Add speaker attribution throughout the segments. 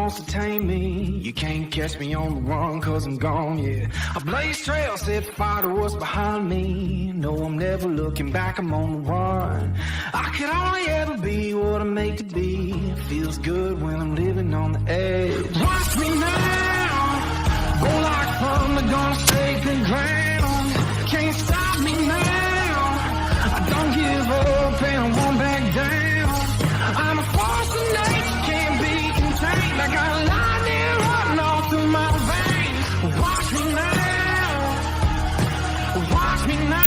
Speaker 1: wants to tame me. You can't catch me on the run, cause I'm gone, yeah. I blaze trails, set fire to what's behind me. No, I'm never looking back, I'm on the run. I could only ever be what I'm made to be. Feels good when I'm living on the edge. Watch me now, go like thunder, gonna sacred ground. Can't stop me now, I don't give up and I won't back down. I'm a force of nature, can't be contained. I got lightning running all through my veins. Watch me now, watch me now.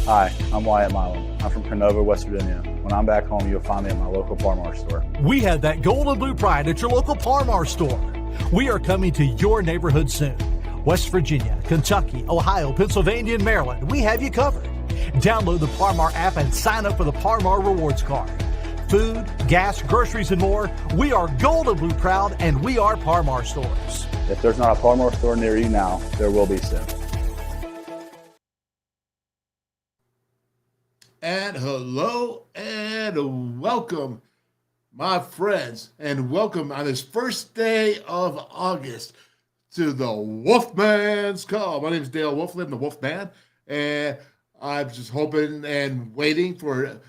Speaker 2: Hi, I'm Wyatt Milam. I'm from Canova, West Virginia. When I'm back home, you'll find me at my local Par-Mar store.
Speaker 3: We have that gold and blue pride at your local Par-Mar store. We are coming to your neighborhood soon. West Virginia, Kentucky, Ohio, Pennsylvania, and Maryland, we have you covered. Download the Par-Mar app and sign up for the Par-Mar Rewards Card. Food, gas, groceries, and more, we are gold and blue proud, and we are Par-Mar stores.
Speaker 2: If there's not a Par-Mar store near you now, there will be soon.
Speaker 4: And hello and welcome, my friends, and welcome on this first day of August to the WolfMan's Call. My name is Dale Wolfman, the Wolfman, and I'm just hoping and waiting for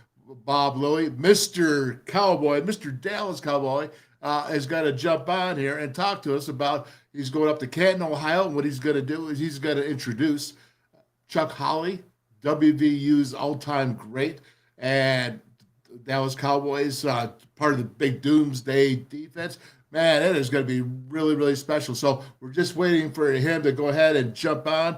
Speaker 4: Bob Lilly, Mr. Cowboy, Mr. Dallas Cowboy, has got to jump on here and talk to us about he's going up to Canton, Ohio, and what he's going to do is he's going to introduce Chuck Howley, WVU's all-time great, and Dallas Cowboys, part of the big doomsday defense. Man, it is going to be really, really special. So we're just waiting for him to go ahead and jump on.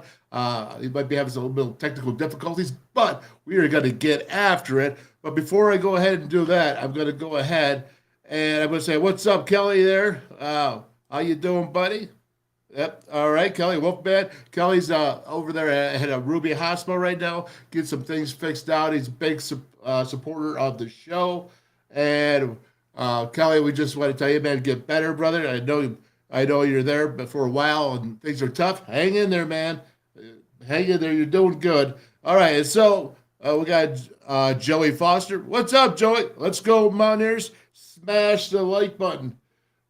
Speaker 4: He might be having a little bit of technical difficulties, but we are going to get after it. But before I go ahead and do that, I'm going to go ahead and I'm going to say, what's up, Kelly, there? How you doing, buddy? Yep. All right, Kelly, Wolfman. Kelly's over there at a Ruby Hospital right now, getting some things fixed out. He's a big supporter of the show. And Kelly, we just want to tell you, man, get better, brother. I know you're there, but for a while and things are tough. Hang in there, man. Hang in there. You're doing good. All right, and so we got Joey Foster. What's up, Joey? Let's go, Mountaineers. Smash the like button.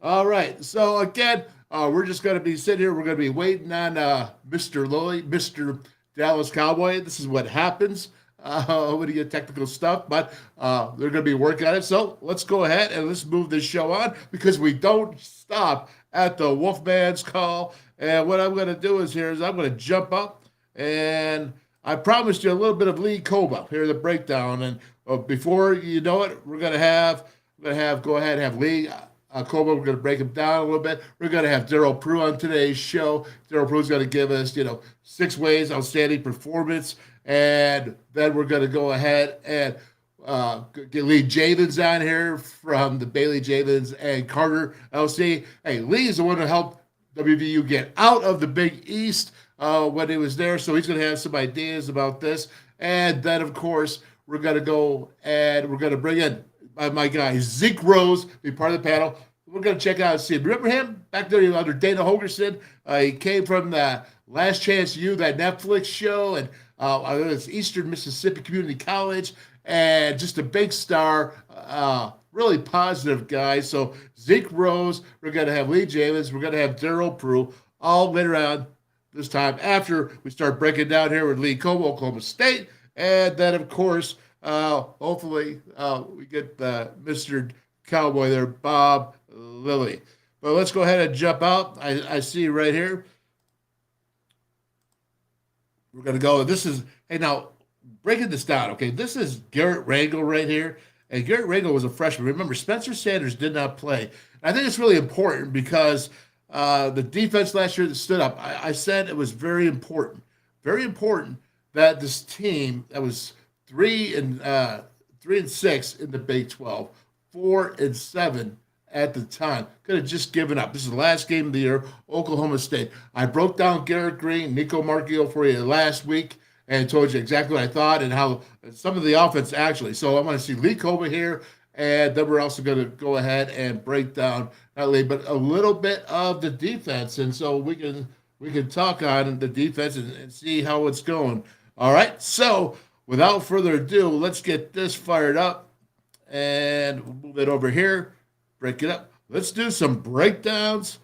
Speaker 4: All right, so again, we're just going to be sitting here. We're going to be waiting on Mr. Lilly, Mr. Dallas Cowboy. This is what happens when you get technical stuff, but they're going to be working on it. So let's go ahead and let's move this show on because we don't stop at the WolfMan's Call. And what I'm going to do is I'm going to jump up, and I promised you a little bit of Lee Kpogba here, the breakdown. And before you know it, we're going to have go ahead and have Lee Kpogba. We're going to break him down a little bit. We're going to have Darryl Prue on today's show. Darryl Prue is going to give us, 6 ways outstanding performance, and then we're going to go ahead and get Lee Javins on here from the Bailey Javins and Carter LC. Hey, Lee is the one who helped WVU get out of the Big East when he was there, so he's going to have some ideas about this. And then, of course, we're going to go and we're going to bring in my guy, Zeke Rose, be part of the panel. We're going to check out and see. Remember him back there under Dana Holgerson? He came from the Last Chance U, that Netflix show, and it's Eastern Mississippi Community College, and just a big star, really positive guy. So Zeke Rose, we're going to have Lee Javins, we're going to have Darryl Prue, all later on this time after we start breaking down here with Lee Kpogba, Oklahoma State, and then, of course, hopefully we get Mr. Cowboy there, Bob Lilly. But let's go ahead and jump out. I see right here. We're going to go. Hey, now, breaking this down, okay, this is Garrett Rangel right here. And Garrett Rangel was a freshman. Remember, Spencer Sanders did not play. And I think it's really important because the defense last year that stood up, I said it was very important that this team that was 3-6 in the Big 12, 4-7 at the time. Could have just given up. This is the last game of the year, Oklahoma State. I broke down Garrett Green, Nico Marchio for you last week and told you exactly what I thought and how some of the offense actually. So I want to see Lee Kpogba here, and then we're also going to go ahead and break down not only but a little bit of the defense, and so we can talk on the defense and see how it's going. All right. So without further ado, let's get this fired up and we'll move it over here. Break it up. Let's do some breakdowns.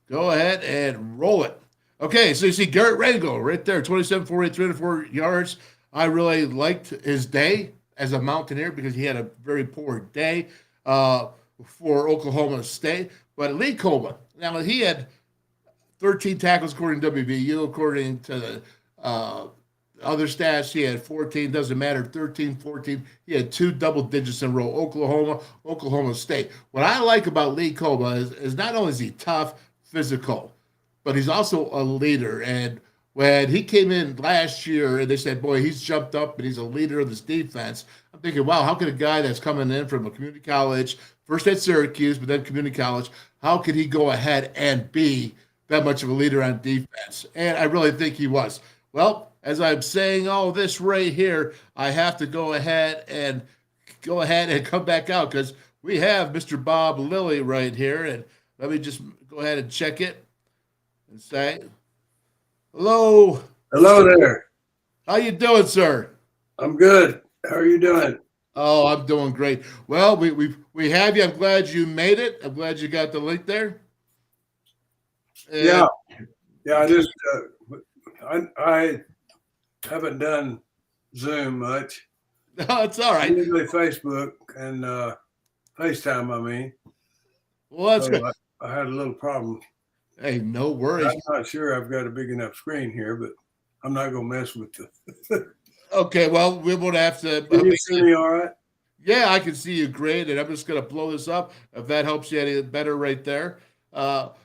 Speaker 4: Go ahead and roll it. Okay, so you see Garrett Rangel right there, 27, 48, 304 yards. I really liked his day as a Mountaineer because he had a very poor day for Oklahoma State. But Lee Kpogba, now he had 13 tackles according to WVU. According to the other stats, he had 14. Doesn't matter, 13, 14. He had 2 double digits in a row, Oklahoma State. What I like about Lee Kpogba is not only is he tough, physical, but he's also a leader. And when he came in last year and they said, boy, he's jumped up and he's a leader of this defense, I'm thinking, wow, how could a guy that's coming in from a community college, first at Syracuse, but then community college, how could he go ahead and be that much of a leader on defense? And I really think he was. Well, as I'm saying all this right here, I have to go ahead and come back out because we have Mr. Bob Lilly right here. And let me just go ahead and check it and say, hello.
Speaker 5: Hello there.
Speaker 4: How you doing, sir?
Speaker 5: I'm good. How are you doing?
Speaker 4: Oh, I'm doing great. Well, we have you. I'm glad you made it. I'm glad you got the link there. And
Speaker 5: Yeah. I just I haven't done Zoom much.
Speaker 4: no, it's all right.
Speaker 5: Usually Facebook and FaceTime. I mean,
Speaker 4: Well, that's
Speaker 5: so
Speaker 4: good.
Speaker 5: I had a little problem.
Speaker 4: Hey, no worries.
Speaker 5: I'm not sure I've got a big enough screen here, but I'm not going to mess with the.
Speaker 4: Okay, well, we won't have to.
Speaker 5: Can you see me all right?
Speaker 4: Yeah, I can see you great, and I'm just going to blow this up. If that helps you any better right there,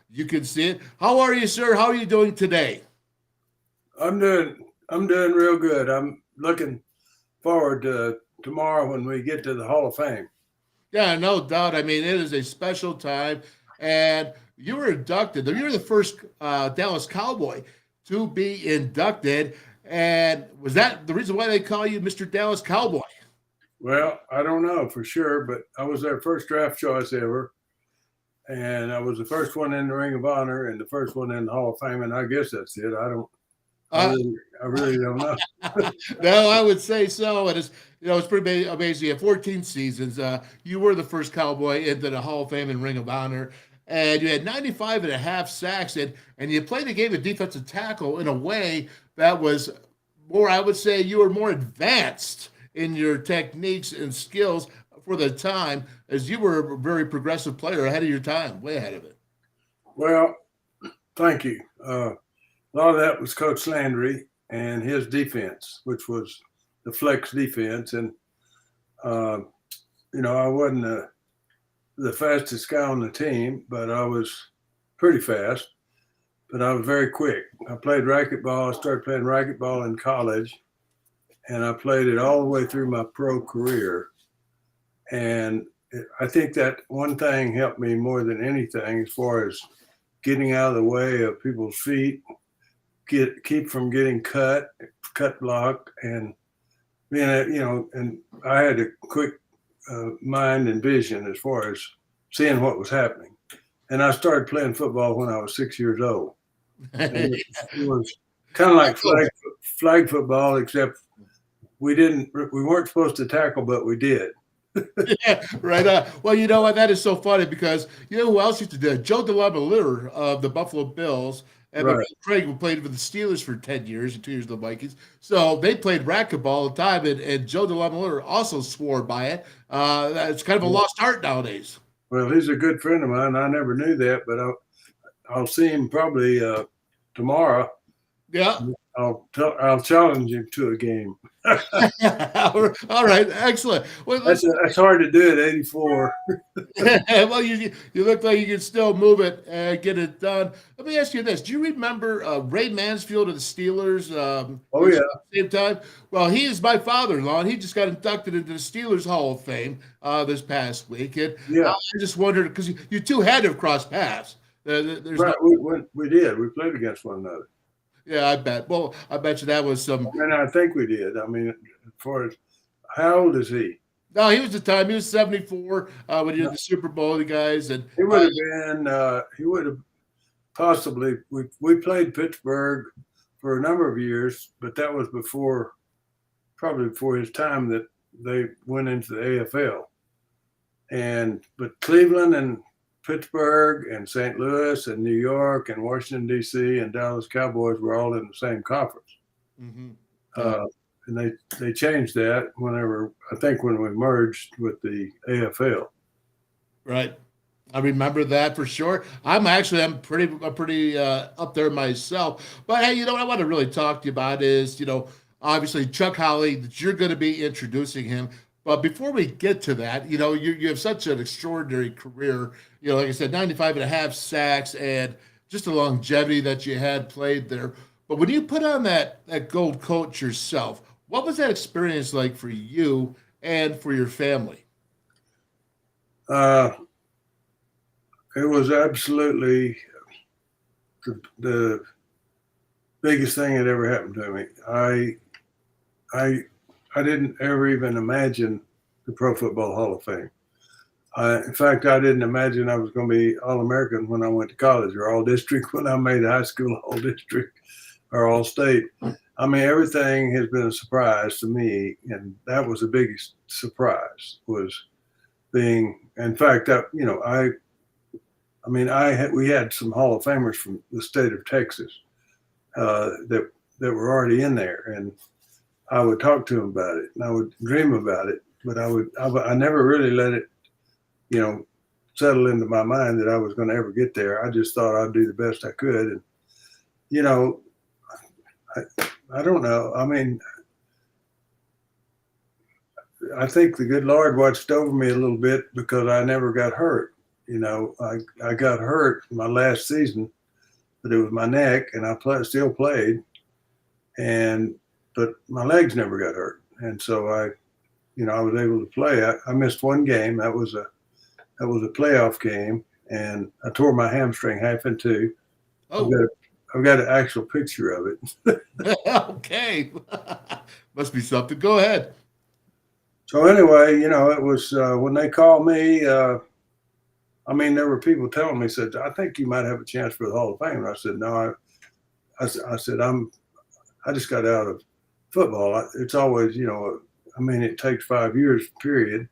Speaker 4: you can see it. How are you, sir? How are you doing today?
Speaker 5: I'm doing real good. I'm looking forward to tomorrow when we get to the Hall of Fame.
Speaker 4: Yeah, no doubt. I mean, it is a special time, and you were inducted. You were the first Dallas Cowboy to be inducted, and was that the reason why they call you Mr. Dallas Cowboy?
Speaker 5: Well, I don't know for sure, but I was their first draft choice ever. And I was the first one in the Ring of Honor and the first one in the Hall of Fame. And I guess that's it. I really don't know.
Speaker 4: No, I would say so. And it's pretty amazing. At 14 seasons, you were the first Cowboy into the Hall of Fame and Ring of Honor. And you had 95 and a half sacks. And you played the game of defensive tackle in a way that was more, I would say you were more advanced in your techniques and skills for the time, as you were a very progressive player ahead of your time, way ahead of it.
Speaker 5: Well, thank you. A lot of that was Coach Landry and his defense, which was the flex defense. And, I wasn't the fastest guy on the team, but I was pretty fast. But I was very quick. I played racquetball. I started playing racquetball in college, and I played it all the way through my pro career. And I think that one thing helped me more than anything as far as getting out of the way of people's feet, keep from getting cut blocked, and being and I had a quick mind and vision as far as seeing what was happening. And I started playing football when I was 6 years old. And it was kind of like flag football, except we weren't supposed to tackle, but we did.
Speaker 4: Yeah, right on. Well, you know what? That is so funny because you know who else used to do it? Joe DeLamielleure of the Buffalo Bills and
Speaker 5: Right.
Speaker 4: Craig, who played for the Steelers for 10 years and 2 years of the Vikings. So they played racquetball all the time, and Joe DeLamielleure also swore by it. It's kind of a lost art nowadays.
Speaker 5: Well, he's a good friend of mine. I never knew that, but I'll see him probably tomorrow.
Speaker 4: Yeah.
Speaker 5: I'll challenge him to a game.
Speaker 4: All right, excellent. Well,
Speaker 5: That's hard to do at 84.
Speaker 4: well, you look like you can still move it and get it done. Let me ask you this: do you remember Ray Mansfield of the Steelers?
Speaker 5: Oh yeah.
Speaker 4: At the same time, well, he is my father-in-law, and he just got inducted into the Steelers Hall of Fame this past week. And
Speaker 5: Yeah.
Speaker 4: I just wondered because you two had to have crossed paths. There's
Speaker 5: Right,
Speaker 4: no,
Speaker 5: we did. We played against one another.
Speaker 4: yeah, I bet. Well, I bet you that was some.
Speaker 5: And I think we did. I mean, as far as how old is he?
Speaker 4: No, he was the time. He was 74 when he did the Super Bowl, the guys, and
Speaker 5: He would have been. He would have possibly. We played Pittsburgh for a number of years, but that was probably before his time that they went into the AFL. But Cleveland and Pittsburgh and St. Louis and New York and Washington, D.C. and Dallas Cowboys were all in the same conference.
Speaker 4: mm-hmm.
Speaker 5: And they changed that when we merged with the AFL.
Speaker 4: Right. I remember that for sure. I'm pretty up there myself. But hey, what I want to really talk to you about is, obviously Chuck Howley, that you're going to be introducing him. But before we get to that, you have such an extraordinary career. Like I said, 95 and a half sacks and just the longevity that you had played there. But when you put on that gold coat yourself, what was that experience like for you and for your family?
Speaker 5: It was absolutely the biggest thing that ever happened to me. I didn't ever even imagine the Pro Football Hall of Fame. In fact, I didn't imagine I was going to be All-American when I went to college or All-District when I made high school All-District or All-State. I mean, everything has been a surprise to me, and that was the biggest surprise was being. In fact, we had some Hall of Famers from the state of Texas that were already in there, and I would talk to them about it, and I would dream about it, but I never really let it, settle into my mind that I was going to ever get there. I just thought I'd do the best I could, and I don't know. I mean, I think the good Lord watched over me a little bit because I never got hurt. I got hurt my last season, but it was my neck, and I still played, but my legs never got hurt, and so I was able to play. I missed one game. That was a playoff game, and I tore my hamstring half in two.
Speaker 4: Oh.
Speaker 5: I've got an actual picture of it.
Speaker 4: Okay. Must be something. Go ahead.
Speaker 5: So anyway, it was when they called me, there were people telling me, said, I think you might have a chance for the Hall of Fame. And I said, no, I said, I just got out of football. It's always, it takes 5 years, period.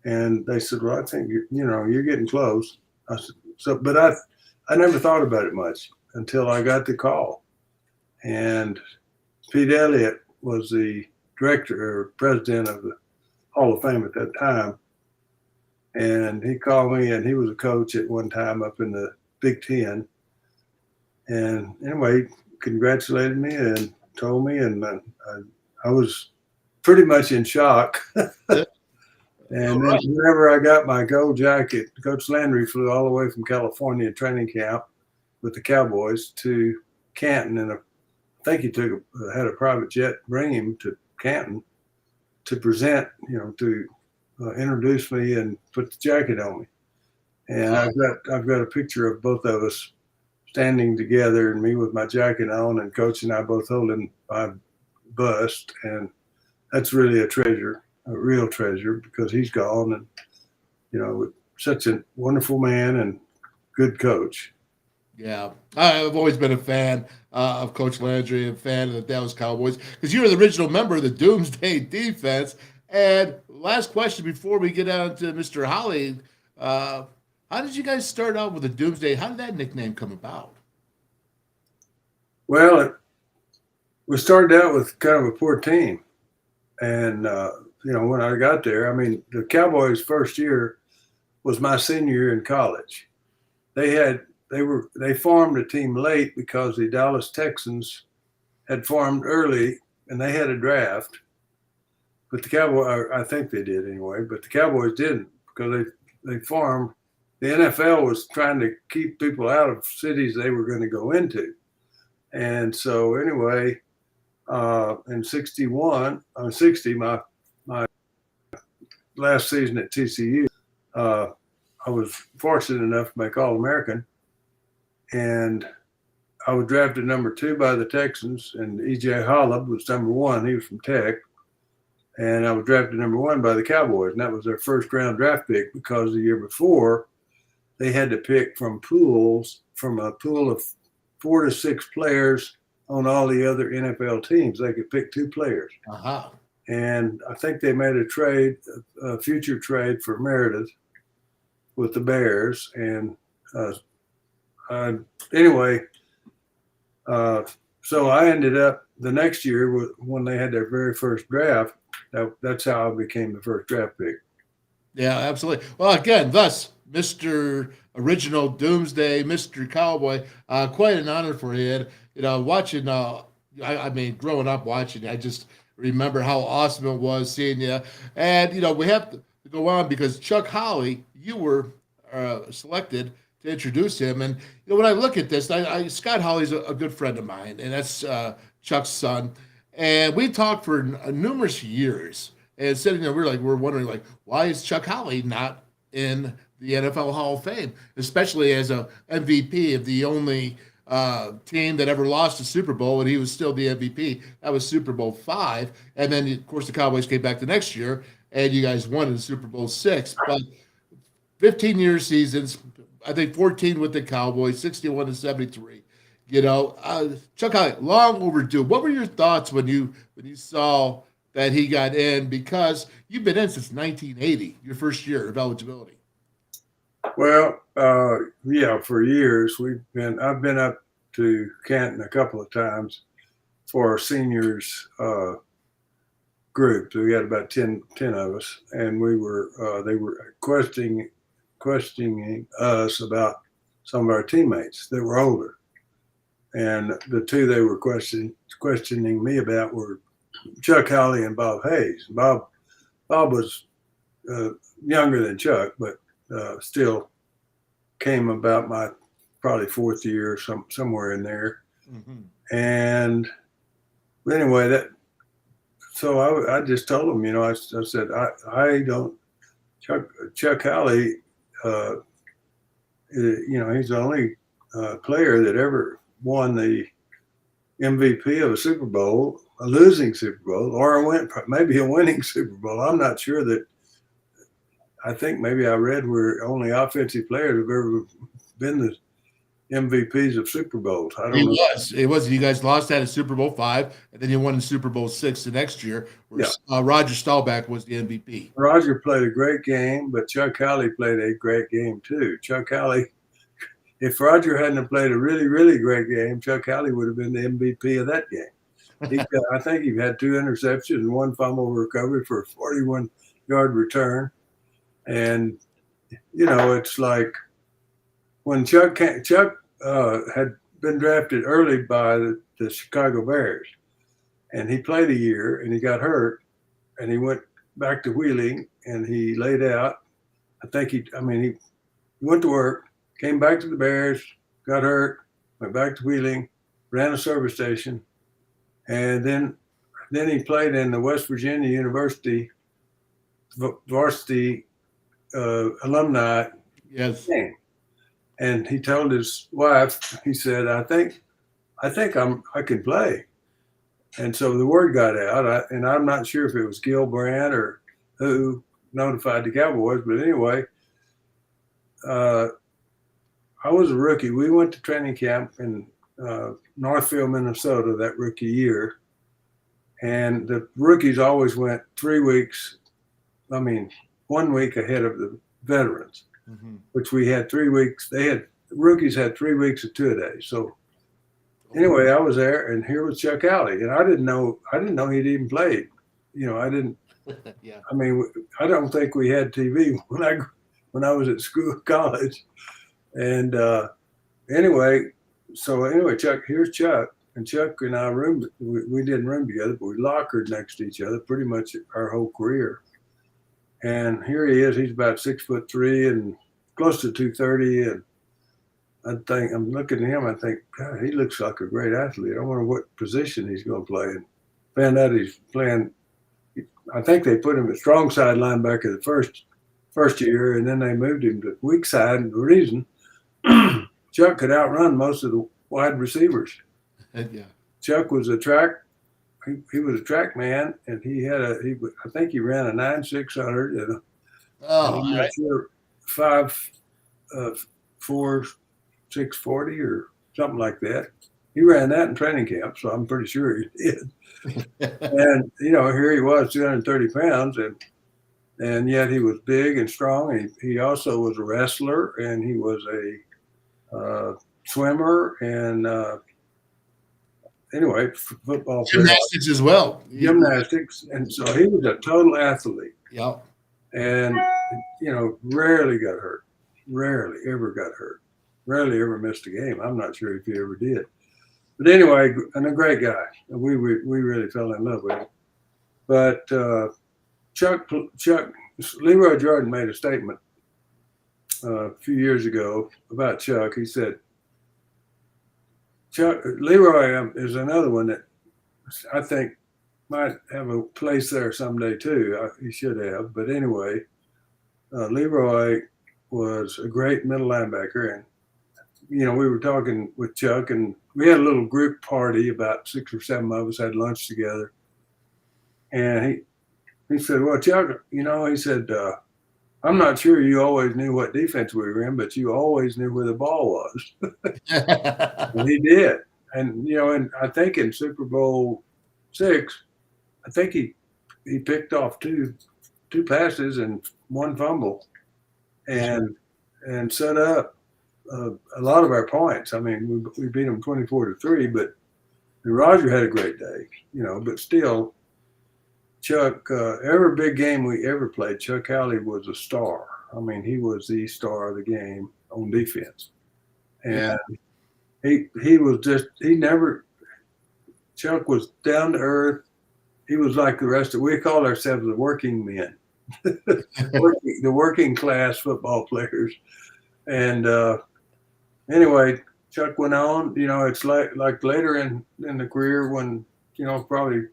Speaker 5: And they said, well, I think, you're getting close. I said, but I never thought about it much until I got the call. And Pete Elliott was the director or president of the Hall of Fame at that time. And he called me, and he was a coach at one time up in the Big Ten. And anyway, congratulated me and told me, and I was pretty much in shock. And then whenever I got my gold jacket, Coach Landry flew all the way from California training camp with the Cowboys to Canton, and I think he had a private jet bring him to Canton to present, to introduce me and put the jacket on me. And I've got a picture of both of us standing together, and me with my jacket on, and Coach and I both holding my bust, and that's really a treasure. A real treasure, because he's gone, and such a wonderful man and good coach.
Speaker 4: Yeah, I've always been a fan of Coach Landry and a fan of the Dallas Cowboys because you were the original member of the Doomsday Defense. And last question before we get on to Mr. Howley, how did you guys start out with the Doomsday? How did that nickname come about?
Speaker 5: Well, we started out with kind of a poor team, and when I got there, the Cowboys' first year was my senior year in college. They formed a team late because the Dallas Texans had formed early, and they had a draft. But the Cowboys, I think they did anyway, but the Cowboys didn't because they formed. The NFL was trying to keep people out of cities they were going to go into. And so anyway, in 60, my last season at TCU, I was fortunate enough to make All-American. And I was drafted number 2 by the Texans, and E.J. Holub was number 1. He was from Tech. And I was drafted number 1 by the Cowboys, and that was their first round draft pick because the year before they had to pick from a pool of 4 to 6 players on all the other NFL teams. They could pick 2 players.
Speaker 4: Uh-huh.
Speaker 5: And I think they made a future trade for Meredith with the Bears. And anyway, so I ended up the next year when they had their very first draft. That's how I became the first draft pick.
Speaker 4: Yeah, absolutely. Well, again, thus, Mr. Original Doomsday, Mr. Cowboy, quite an honor for you. You know, watching, I mean, growing up watching, I just remember how awesome it was seeing you. And, you know, we have to go on because Chuck Howley, you were selected to introduce him. And, you know, when I look at this, Scott Howley's a good friend of mine, and that's Chuck's son. And we talked for numerous years. And sitting there, we're wondering, like, why is Chuck Howley not in the NFL Hall of Fame, especially as a MVP of the only team that ever lost a Super Bowl, and he was still the MVP. That was Super Bowl 5. And then, of course, the Cowboys came back the next year, and you guys won in Super Bowl 6. But 15-year seasons, I think 14 with the Cowboys, 61 to 73. You know, Chuck Howley, long overdue. What were your thoughts when you saw that he got in? Because you've been in since 1980, your first year of eligibility.
Speaker 5: Well, yeah, for years I've been up to Canton a couple of times for our seniors group. We had about 10 of us, and they were questioning us about some of our teammates that were older. And the 2 they were questioning me about were Chuck Howley and Bob Hayes. Bob was younger than Chuck, but still came about my probably 4th year, somewhere in there. Mm-hmm. And anyway, so I just told him, you know, I said, I don't, Chuck Howley, you know, he's the only player that ever won the MVP of a Super Bowl, a losing Super Bowl, or maybe a winning Super Bowl. I'm not sure that. I think maybe I read where only offensive players have ever been the MVPs of Super Bowls. I don't know.
Speaker 4: It was. You guys lost that in Super Bowl 5, and then you won in Super Bowl 6 the next year, where Roger Staubach was the MVP.
Speaker 5: Roger played a great game, but Chuck Howley played a great game too. Chuck Howley, if Roger hadn't played a really, really great game, Chuck Howley would have been the MVP of that game. I think he had 2 interceptions and 1 fumble recovery for a 41-yard return. And, you know, it's like when Chuck had been drafted early by the Chicago Bears, and he played a year and he got hurt, and he went back to Wheeling and he laid out. I think he went to work, came back to the Bears, got hurt, went back to Wheeling, ran a service station, and then he played in the West Virginia University varsity alumni game. And he told his wife, he said, I think I can play. And so the word got out, and I'm not sure if it was Gil Brandt or who notified the Cowboys, but anyway, I was a rookie. We went to training camp in Northfield, Minnesota that rookie year. And the rookies always went 3 weeks, 1 week ahead of the veterans, which we had 3 weeks. Rookies had 3 weeks of 2-a-days. So anyway, I was there, and here was Chuck Howley, and I didn't know he'd even played. You know, I didn't.
Speaker 4: Yeah.
Speaker 5: I don't think we had TV when I was at college, and anyway, Chuck. Here's Chuck, and Chuck and I roomed. We didn't room together, but we lockered next to each other pretty much our whole career. And here he is. He's about 6'3" and close to 230. And I'm looking at him. I think, God, he looks like a great athlete. I wonder what position he's going to play. And found out he's playing. I think they put him at strong side linebacker the first year, and then they moved him to weak side. And the reason Chuck could outrun most of the wide receivers.
Speaker 4: Yeah.
Speaker 5: Chuck was a track. He was a track man, and I think he ran a 9.600 and I'm not sure 5.4 640 or something like that. He ran that in training camp, so I'm pretty sure he did. And here he was, 230 pounds, and yet he was big and strong. He also was a wrestler, and he was a swimmer, and anyway, football.
Speaker 4: Gymnastics as well.
Speaker 5: Gymnastics, and so he was a total athlete.
Speaker 4: Yep.
Speaker 5: And rarely got hurt. Rarely ever got hurt. Rarely ever missed a game. I'm not sure if he ever did. But anyway, and a great guy. We really fell in love with him. But Chuck, Leroy Jordan made a statement a few years ago about Chuck. He said, Leroy is another one that I think might have a place there someday too. He should have. But anyway, Leroy was a great middle linebacker. And, we were talking with Chuck, and we had a little group party. About 6 or 7 of us had lunch together. And he said, well, Chuck, he said, I'm not sure you always knew what defense we were in, but you always knew where the ball was. And he did. And, and I think in Super Bowl VI, I think he picked off two passes and 1 fumble and set up a lot of our points. I mean, we beat them 24-3, but Roger had a great day, but still, Chuck, every big game we ever played, Chuck Howley was a star. I mean, he was the star of the game on defense. And Chuck was down to earth. He was like the rest we called ourselves the working men, the working class football players. And anyway, Chuck went on, it's like later in the career when, probably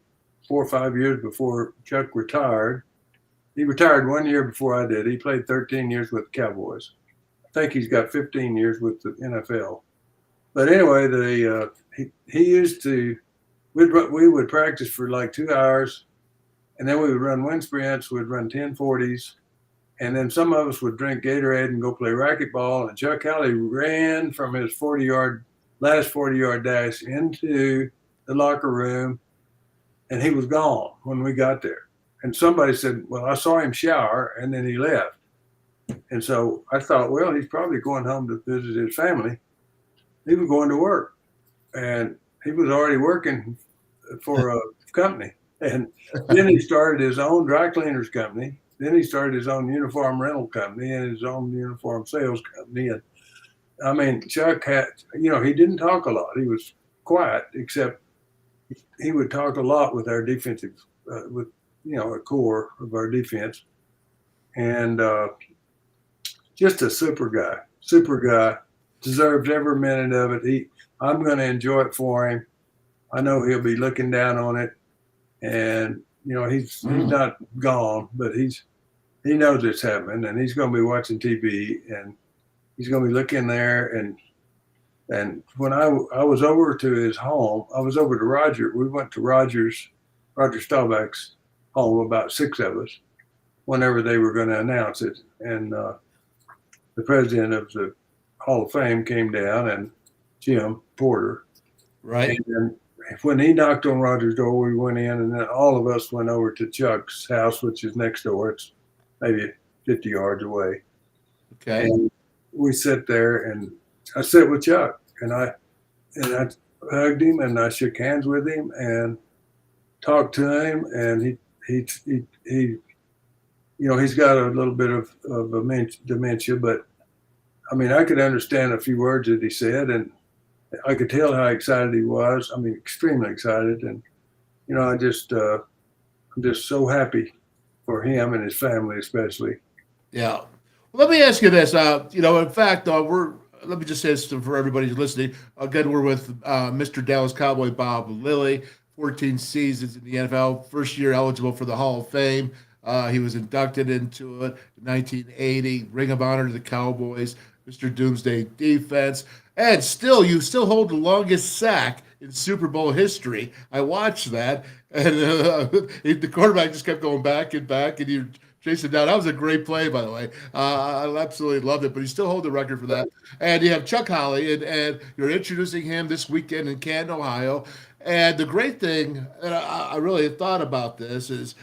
Speaker 5: 4 or 5 years before Chuck retired. He retired 1 year before I did. He played 13 years with the Cowboys. I think he's got 15 years with the NFL. But anyway, he used to, we would practice for like 2 hours, and then we would run wind sprints. We'd run 1040s, and then some of us would drink Gatorade and go play racquetball. And Chuck Howley ran from his last 40-yard dash into the locker room, and he was gone when we got there. And somebody said, well, I saw him shower, and then he left. And so I thought, well, he's probably going home to visit his family. He was going to work, and he was already working for a company. And then he started his own dry cleaners company. Then he started his own uniform rental company and his own uniform sales company. And I mean, Chuck had, he didn't talk a lot. He was quiet, except he would talk a lot with our defensive, with, a core of our defense. And just a super guy, deserves every minute of it. I'm going to enjoy it for him. I know he'll be looking down on it. And, he's not gone, but he knows it's happening, and he's going to be watching TV, and he's going to be looking there. And when I was over to his home, I was over to Roger. We went to Roger Staubach's home, about 6 of us, whenever they were going to announce it. And the president of the Hall of Fame came down, and Jim Porter.
Speaker 4: Right.
Speaker 5: And when he knocked on Roger's door, we went in, and then all of us went over to Chuck's house, which is next door. It's maybe 50 yards away.
Speaker 4: Okay.
Speaker 5: And we sit there, and I sit with Chuck, and I hugged him, and I shook hands with him, and talked to him, and he's got a little bit of dementia, but I mean, I could understand a few words that he said, and I could tell how excited he was. I mean, extremely excited. And, you know, I'm just so happy for him and his family, especially.
Speaker 4: Yeah. Well, let me ask you this. You know, in fact, let me just say this for everybody who's listening. Again, we're with Mr. Dallas Cowboy Bob Lilly, 14 seasons in the NFL, first year eligible for the Hall of Fame. He was inducted into it in 1980, Ring of Honor to the Cowboys, Mr. Doomsday Defense. And you still hold the longest sack in Super Bowl history. I watched that, and the quarterback just kept going back, and you chase him down. That was a great play, by the way. I absolutely loved it, but he still holds the record for that. And you have Chuck Howley, and you're introducing him this weekend in Canton, Ohio. And the great thing, and I really thought about this, is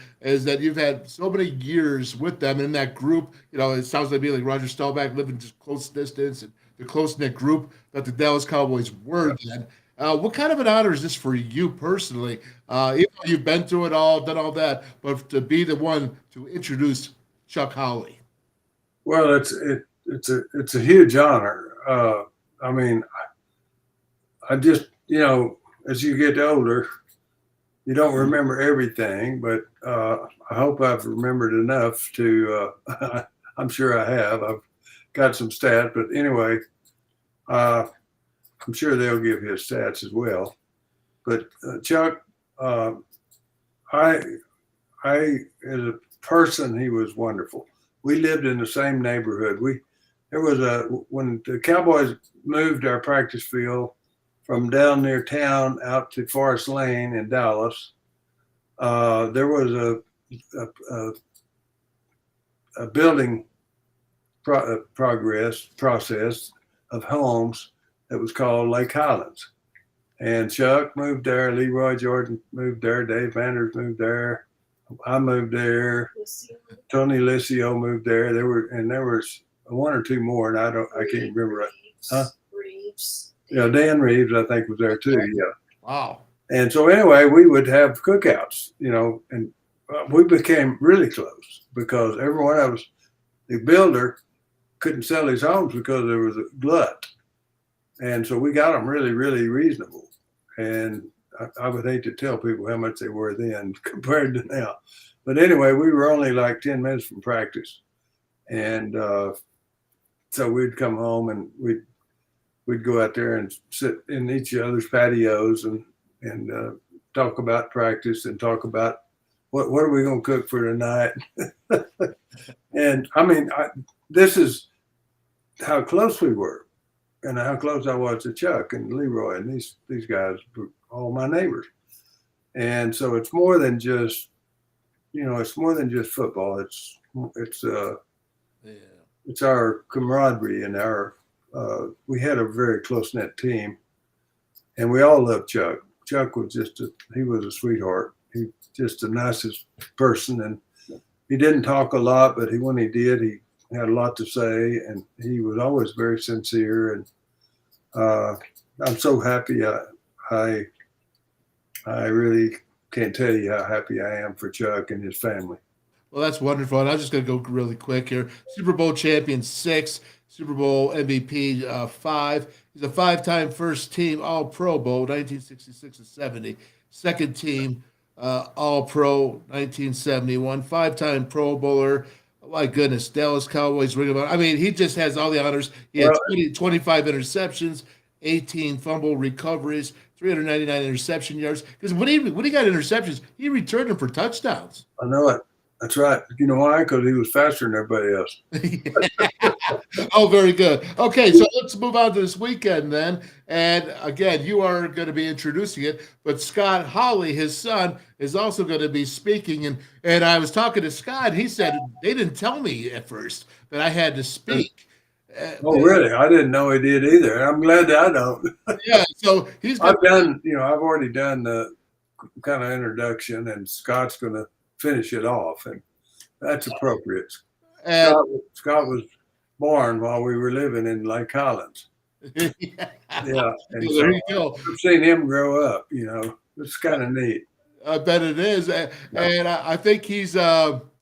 Speaker 4: that you've had so many years with them in that group. You know, it sounds like me, like Roger Staubach, living just close distance, and the close-knit group that the Dallas Cowboys were then. What kind of an honor is this for you personally? Even though you've been through it all, done all that, but to be the one to introduce Chuck Howley.
Speaker 5: Well, it's a huge honor. I mean, I just, you know, as you get older, you don't remember everything, but I hope I've remembered enough to. I'm sure I have. I've got some stats, but anyway, I'm sure they'll give his stats as well. But Chuck, as a person, he was wonderful. We lived in the same neighborhood. When the Cowboys moved our practice field from down near town out to Forest Lane in Dallas, there was a building process of homes that was called Lake Highlands. And Chuck moved there, Leroy Jordan moved there, Dave Vanders moved there, I moved there, Tony Licio moved there. There was one or two more, and I can't remember.
Speaker 6: Reeves.
Speaker 5: Yeah, Dan Reeves, I think, was there too. Yeah.
Speaker 4: Wow.
Speaker 5: And so anyway, we would have cookouts, you know, and we became really close because every one of us, the builder couldn't sell his homes because there was a glut. And so we got them really, really reasonable. And I would hate to tell people how much they were then compared to now. But anyway, we were only like 10 minutes from practice. And so we'd come home and we'd go out there and sit in each other's patios and talk about practice and talk about what are we going to cook for tonight. And I mean, this is how close we were and how close I was to Chuck and Leroy, and these guys were all my neighbors. And so it's more than just, you know, it's more than just football. It's our camaraderie and we had a very close-knit team, and we all loved Chuck. Chuck was he was a sweetheart. He just the nicest person, and he didn't talk a lot, but when he did, he had a lot to say, and he was always very sincere. And I'm so happy. I really can't tell you how happy I am for Chuck and his family.
Speaker 4: Well, that's wonderful. And I'm just going to go really quick here. Super Bowl champion 6, Super Bowl MVP 5. He's a 5-time first team All-Pro Bowl, 1966 and 70. Second team All-Pro, 1971. 5-time Pro Bowler. My goodness, Dallas Cowboys ring of honor. I mean, he just has all the honors. He had 25 interceptions, 18 fumble recoveries, 399 interception yards. Because when he got interceptions, he returned them for touchdowns.
Speaker 5: I know it. That's right. You know why? Because he was faster than everybody else.
Speaker 4: Oh, very good. Okay, so let's move on to this weekend then. And again, you are going to be introducing it, but Scott Howley, his son, is also going to be speaking. And I was talking to Scott. He said they didn't tell me at first that I had to speak.
Speaker 5: Oh, really? I didn't know he did either. I'm glad that I don't.
Speaker 4: Yeah, so
Speaker 5: I've already done the kind of introduction, and Scott's going to finish it off, and that's appropriate.
Speaker 4: And
Speaker 5: Scott was born while we were living in Lake Highlands.
Speaker 4: Yeah.
Speaker 5: Yeah. And
Speaker 4: So there you go.
Speaker 5: I've seen him grow up, you know. It's kind of neat.
Speaker 4: I bet it is. And I think he's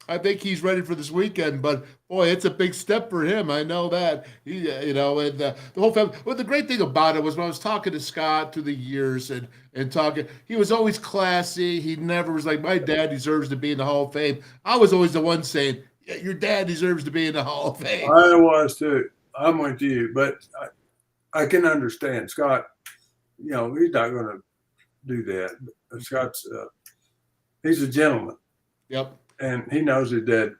Speaker 4: I think he's ready for this weekend. But boy, it's a big step for him. I know that. He, and the whole family. Well, the great thing about it was when I was talking to Scott through the years and talking, he was always classy. He never was like, my dad deserves to be in the Hall of Fame. I was always the one saying, yeah, your dad deserves to be in the Hall of Fame.
Speaker 5: I was too. I'm with you, but I can understand Scott. He's not going to do that. Scott's he's a gentleman.
Speaker 4: Yep.
Speaker 5: And he knows his dad.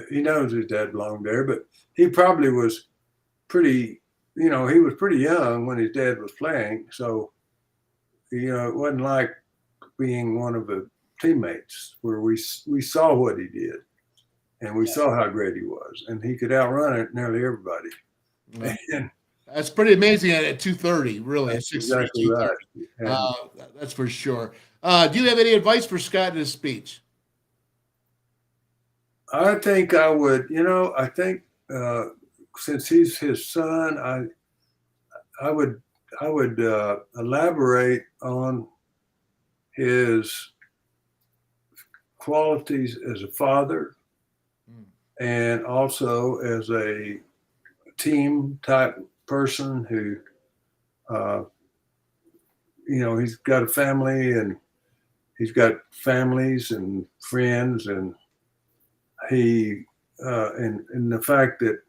Speaker 5: He knows his dad belonged there, but he probably was pretty. He was pretty young when his dad was playing, so it wasn't like being one of the teammates where we saw what he did, and we saw how great he was, and he could outrun it nearly everybody. And
Speaker 4: that's pretty amazing at 230, really.
Speaker 5: That's exactly right.
Speaker 4: That's for sure. Do you have any advice for Scott in his speech?
Speaker 5: I think I would. I think since he's his son, I would elaborate on his qualities as a father and also as a team type person who, he's got a family and he's got families and friends, and he and the fact that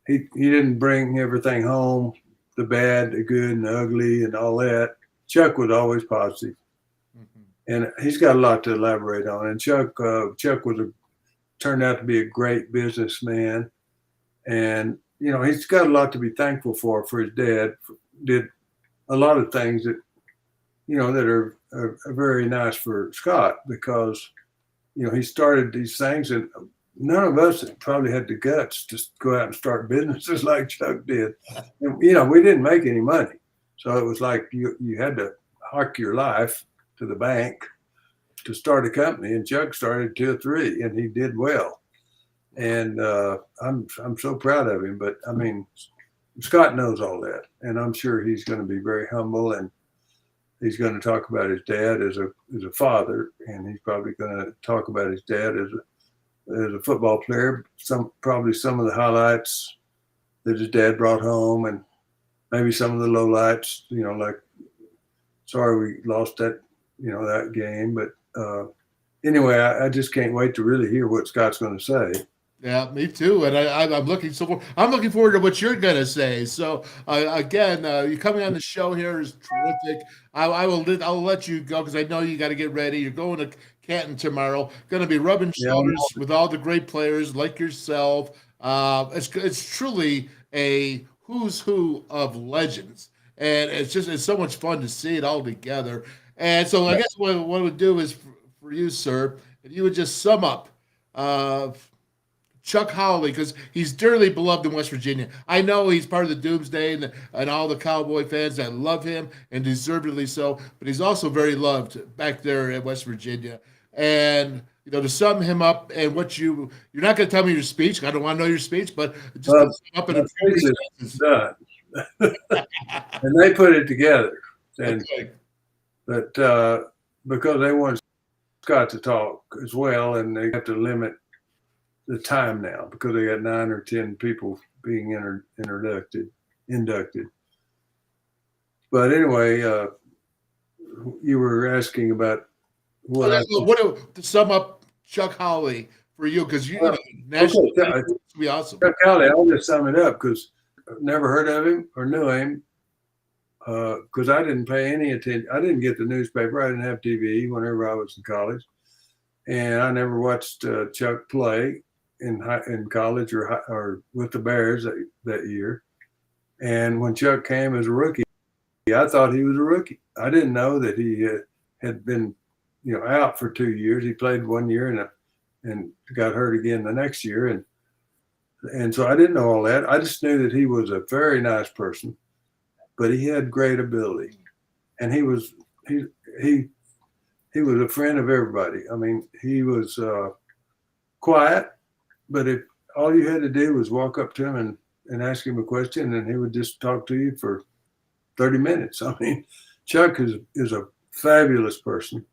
Speaker 5: he didn't bring everything home, the bad, the good, and the ugly, and all that. Chuck was always positive. And he's got a lot to elaborate on. And Chuck turned out to be a great businessman, and he's got a lot to be thankful for his dad. Did a lot of things that that are very nice for Scott, because he started these things, and none of us probably had the guts to go out and start businesses like Chuck did. And, we didn't make any money, so it was like you had to hock your life to the bank to start a company. And Chuck started 2 or 3, and he did well. And I'm so proud of him. But I mean, Scott knows all that, and I'm sure he's going to be very humble, and he's going to talk about his dad as a father, and he's probably going to talk about his dad as a football player. Probably some of the highlights that his dad brought home, and maybe some of the lowlights. Like, sorry we lost that that game, but anyway, I just can't wait to really hear what Scott's going to say.
Speaker 4: Yeah, me too. And I'm looking forward to what you're going to say. So again, you coming on the show here is terrific. I'll let you go because I know you got to get ready. You're going to Canton tomorrow. Going to be rubbing shoulders with all the great players like yourself. It's truly a who's who of legends, and it's so much fun to see it all together. And so I guess what I would do is for you, sir, if you would just sum up Chuck Howley, because he's dearly beloved in West Virginia. I know he's part of the Doomsday and all the Cowboy fans that love him, and deservedly so, but he's also very loved back there in West Virginia. And, to sum him up and what you're not going to tell me your speech. I don't want to know your speech, but just to sum up in a few sentences.
Speaker 5: Done. And they put it together. And but because they want Scott to talk as well, and they have to limit the time now because they got 9 or 10 people being inducted. But anyway, you were asking about what
Speaker 4: to sum up Chuck Howley for you, because national would be awesome.
Speaker 5: Chuck Howley, I'll just sum it up because I've never heard of him or knew him. Because I didn't pay any attention. I didn't get the newspaper. I didn't have TV whenever I was in college, and I never watched Chuck play in college or with the Bears that year. And when Chuck came as a rookie, I thought he was a rookie. I didn't know that he had been, out for 2 years. He played 1 year and got hurt again the next year, and so I didn't know all that. I just knew that he was a very nice person. But he had great ability, and he was a friend of everybody. I mean, he was quiet, but if all you had to do was walk up to him and ask him a question, and he would just talk to you for 30 minutes. I mean, Chuck is a fabulous person,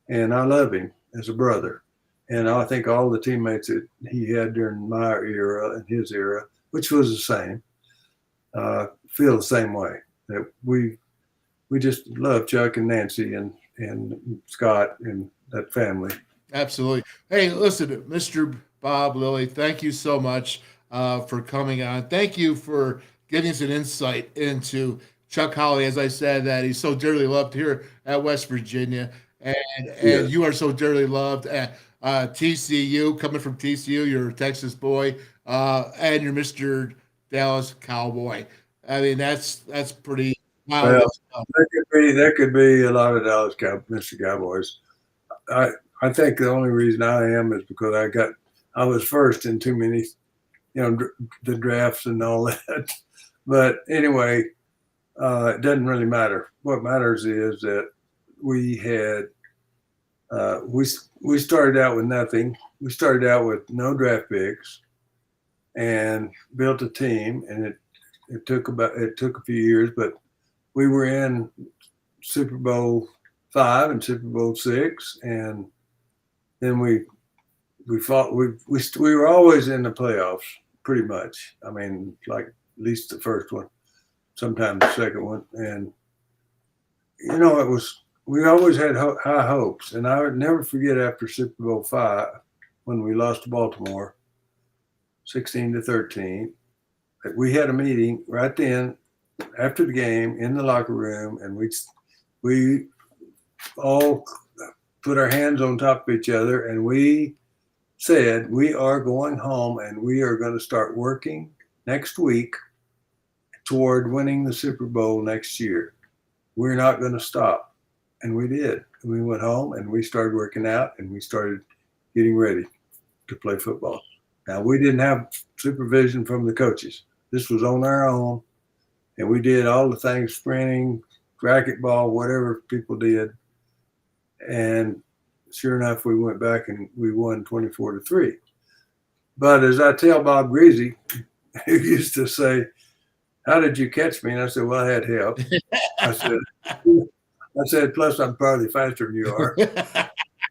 Speaker 5: and I love him as a brother. And I think all the teammates that he had during my era and his era, which was the same, feel the same way. That we just love Chuck and Nancy and Scott and that family.
Speaker 4: Absolutely. Hey, listen, Mr. Bob Lilly, thank you so much for coming on. Thank you for giving us an insight into Chuck Howley. As I said, that he's so dearly loved here at West Virginia, and you are so dearly loved at TCU, coming from TCU, you're a Texas boy, and you're Mr. Dallas Cowboy. I mean, that's pretty wild.
Speaker 5: Well, there could be a lot of Dallas Mr. Cowboys. I think the only reason I am is because I was first in too many, the drafts and all that. But anyway, it doesn't really matter. What matters is that we had we started out with nothing. We started out with no draft picks and built a team, and it took a few years, but we were in Super Bowl V and Super Bowl VI, and then we were always in the playoffs pretty much. I mean, like at least the first one, sometimes the second one, and we always had high hopes. And I would never forget after Super Bowl V when we lost to Baltimore, 16-13, that we had a meeting right then after the game in the locker room, and we all put our hands on top of each other, and we said, we are going home and we are going to start working next week toward winning the Super Bowl next year. We're not going to stop. And we did. We went home and we started working out and we started getting ready to play football. Now, we didn't have supervision from the coaches. This was on our own, and we did all the things, sprinting, racquetball, whatever people did. And sure enough, we went back and we won 24-3. But as I tell Bob Greasy, who used to say, "How did you catch me?" And I said, "Well, I had help." I said, "Plus I'm probably faster than you are." But I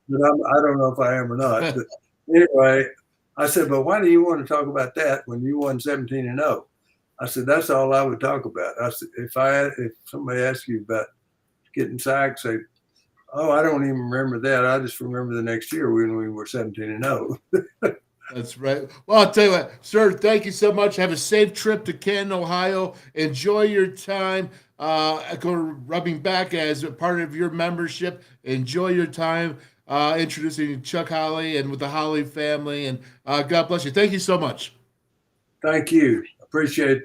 Speaker 5: don't know if I am or not. But anyway, I said, "But why do you want to talk about that when you won 17-0? I said, "That's all I would talk about." I said, if somebody asks you about getting sacked, say, "Oh, I don't even remember that. I just remember the next year when we were 17-0.
Speaker 4: That's right. Well, I'll tell you what, sir, thank you so much. Have a safe trip to Canton, Ohio. Enjoy your time. Go rubbing back as a part of your membership. Enjoy your time introducing Chuck Howley and with the Howley family. And God bless you. Thank you so much.
Speaker 5: Thank you. Appreciate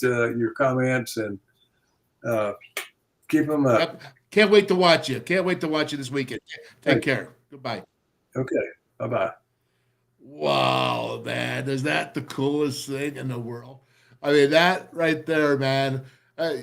Speaker 5: your comments, and keep them up.
Speaker 4: Yep. Can't wait to watch you. Can't wait to watch you this weekend. Take care. Goodbye.
Speaker 5: Okay. Bye-bye.
Speaker 4: Wow, man. Is that the coolest thing in the world? I mean, that right there, man. Hey,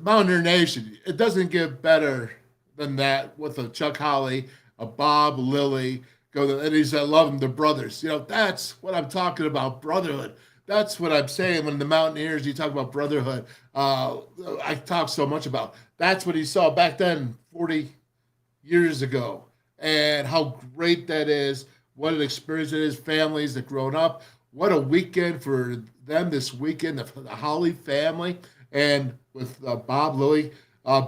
Speaker 4: Mountaineer Nation, it doesn't get better than that with a Chuck Howley, a Bob Lilly, and he said, "Love them, the brothers." That's what I'm talking about, brotherhood. That's what I'm saying when the Mountaineers, you talk about brotherhood. I talk so much about. That's what he saw back then, 40 years ago, and how great that is. What an experience it is. Families that grown up. What a weekend for them this weekend, the Howley family, and with Bob Lilly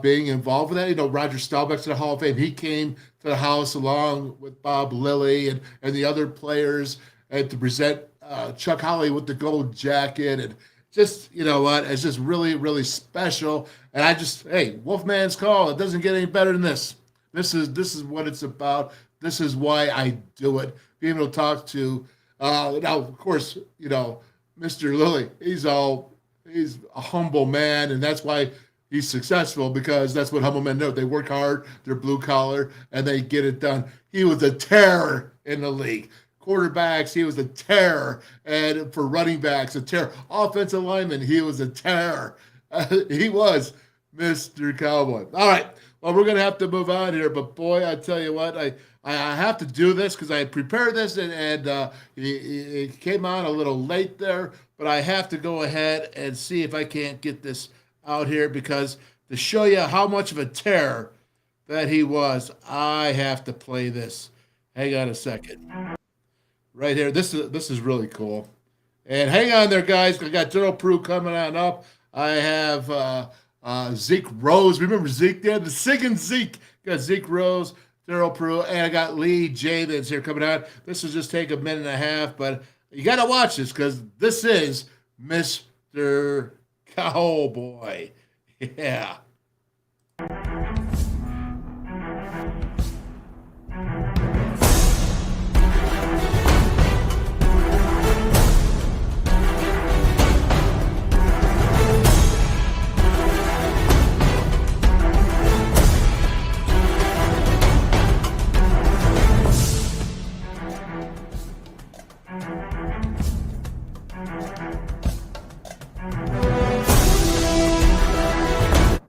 Speaker 4: being involved with that. Roger Staubach's in the Hall of Fame. He came to the house along with Bob Lilly and the other players and to present Chuck Howley with the gold jacket. And just, it's just really, really special. And hey, WolfMan's Call. It doesn't get any better than this. This is what it's about. This is why I do it. Being able to talk to, now, of course, Mr. Lilly, he's a humble man, and that's why he's successful, because that's what humble men do. They work hard, they're blue collar, and they get it done. He was a terror in the league. Quarterbacks, he was a terror. And for running backs, a terror. Offensive linemen, he was a terror. He was Mr. Cowboy. All right. Well, we're going to have to move on here, but boy, I tell you what, I have to do this because I prepared this and it came on a little late there, but I have to go ahead and see if I can't get this out here, because to show you how much of a terror that he was, I have to play this. Hang on a second. Right here. This is really cool. And hang on there, guys. I got Darryl Prue coming on up. I have Zeke Rose. Remember Zeke there? The singing Zeke. Got Zeke Rose, Darryl Prue, and I got Lee Javins here coming on. This will just take a minute and a half, but you got to watch this because this is Mr. Cowboy. Yeah.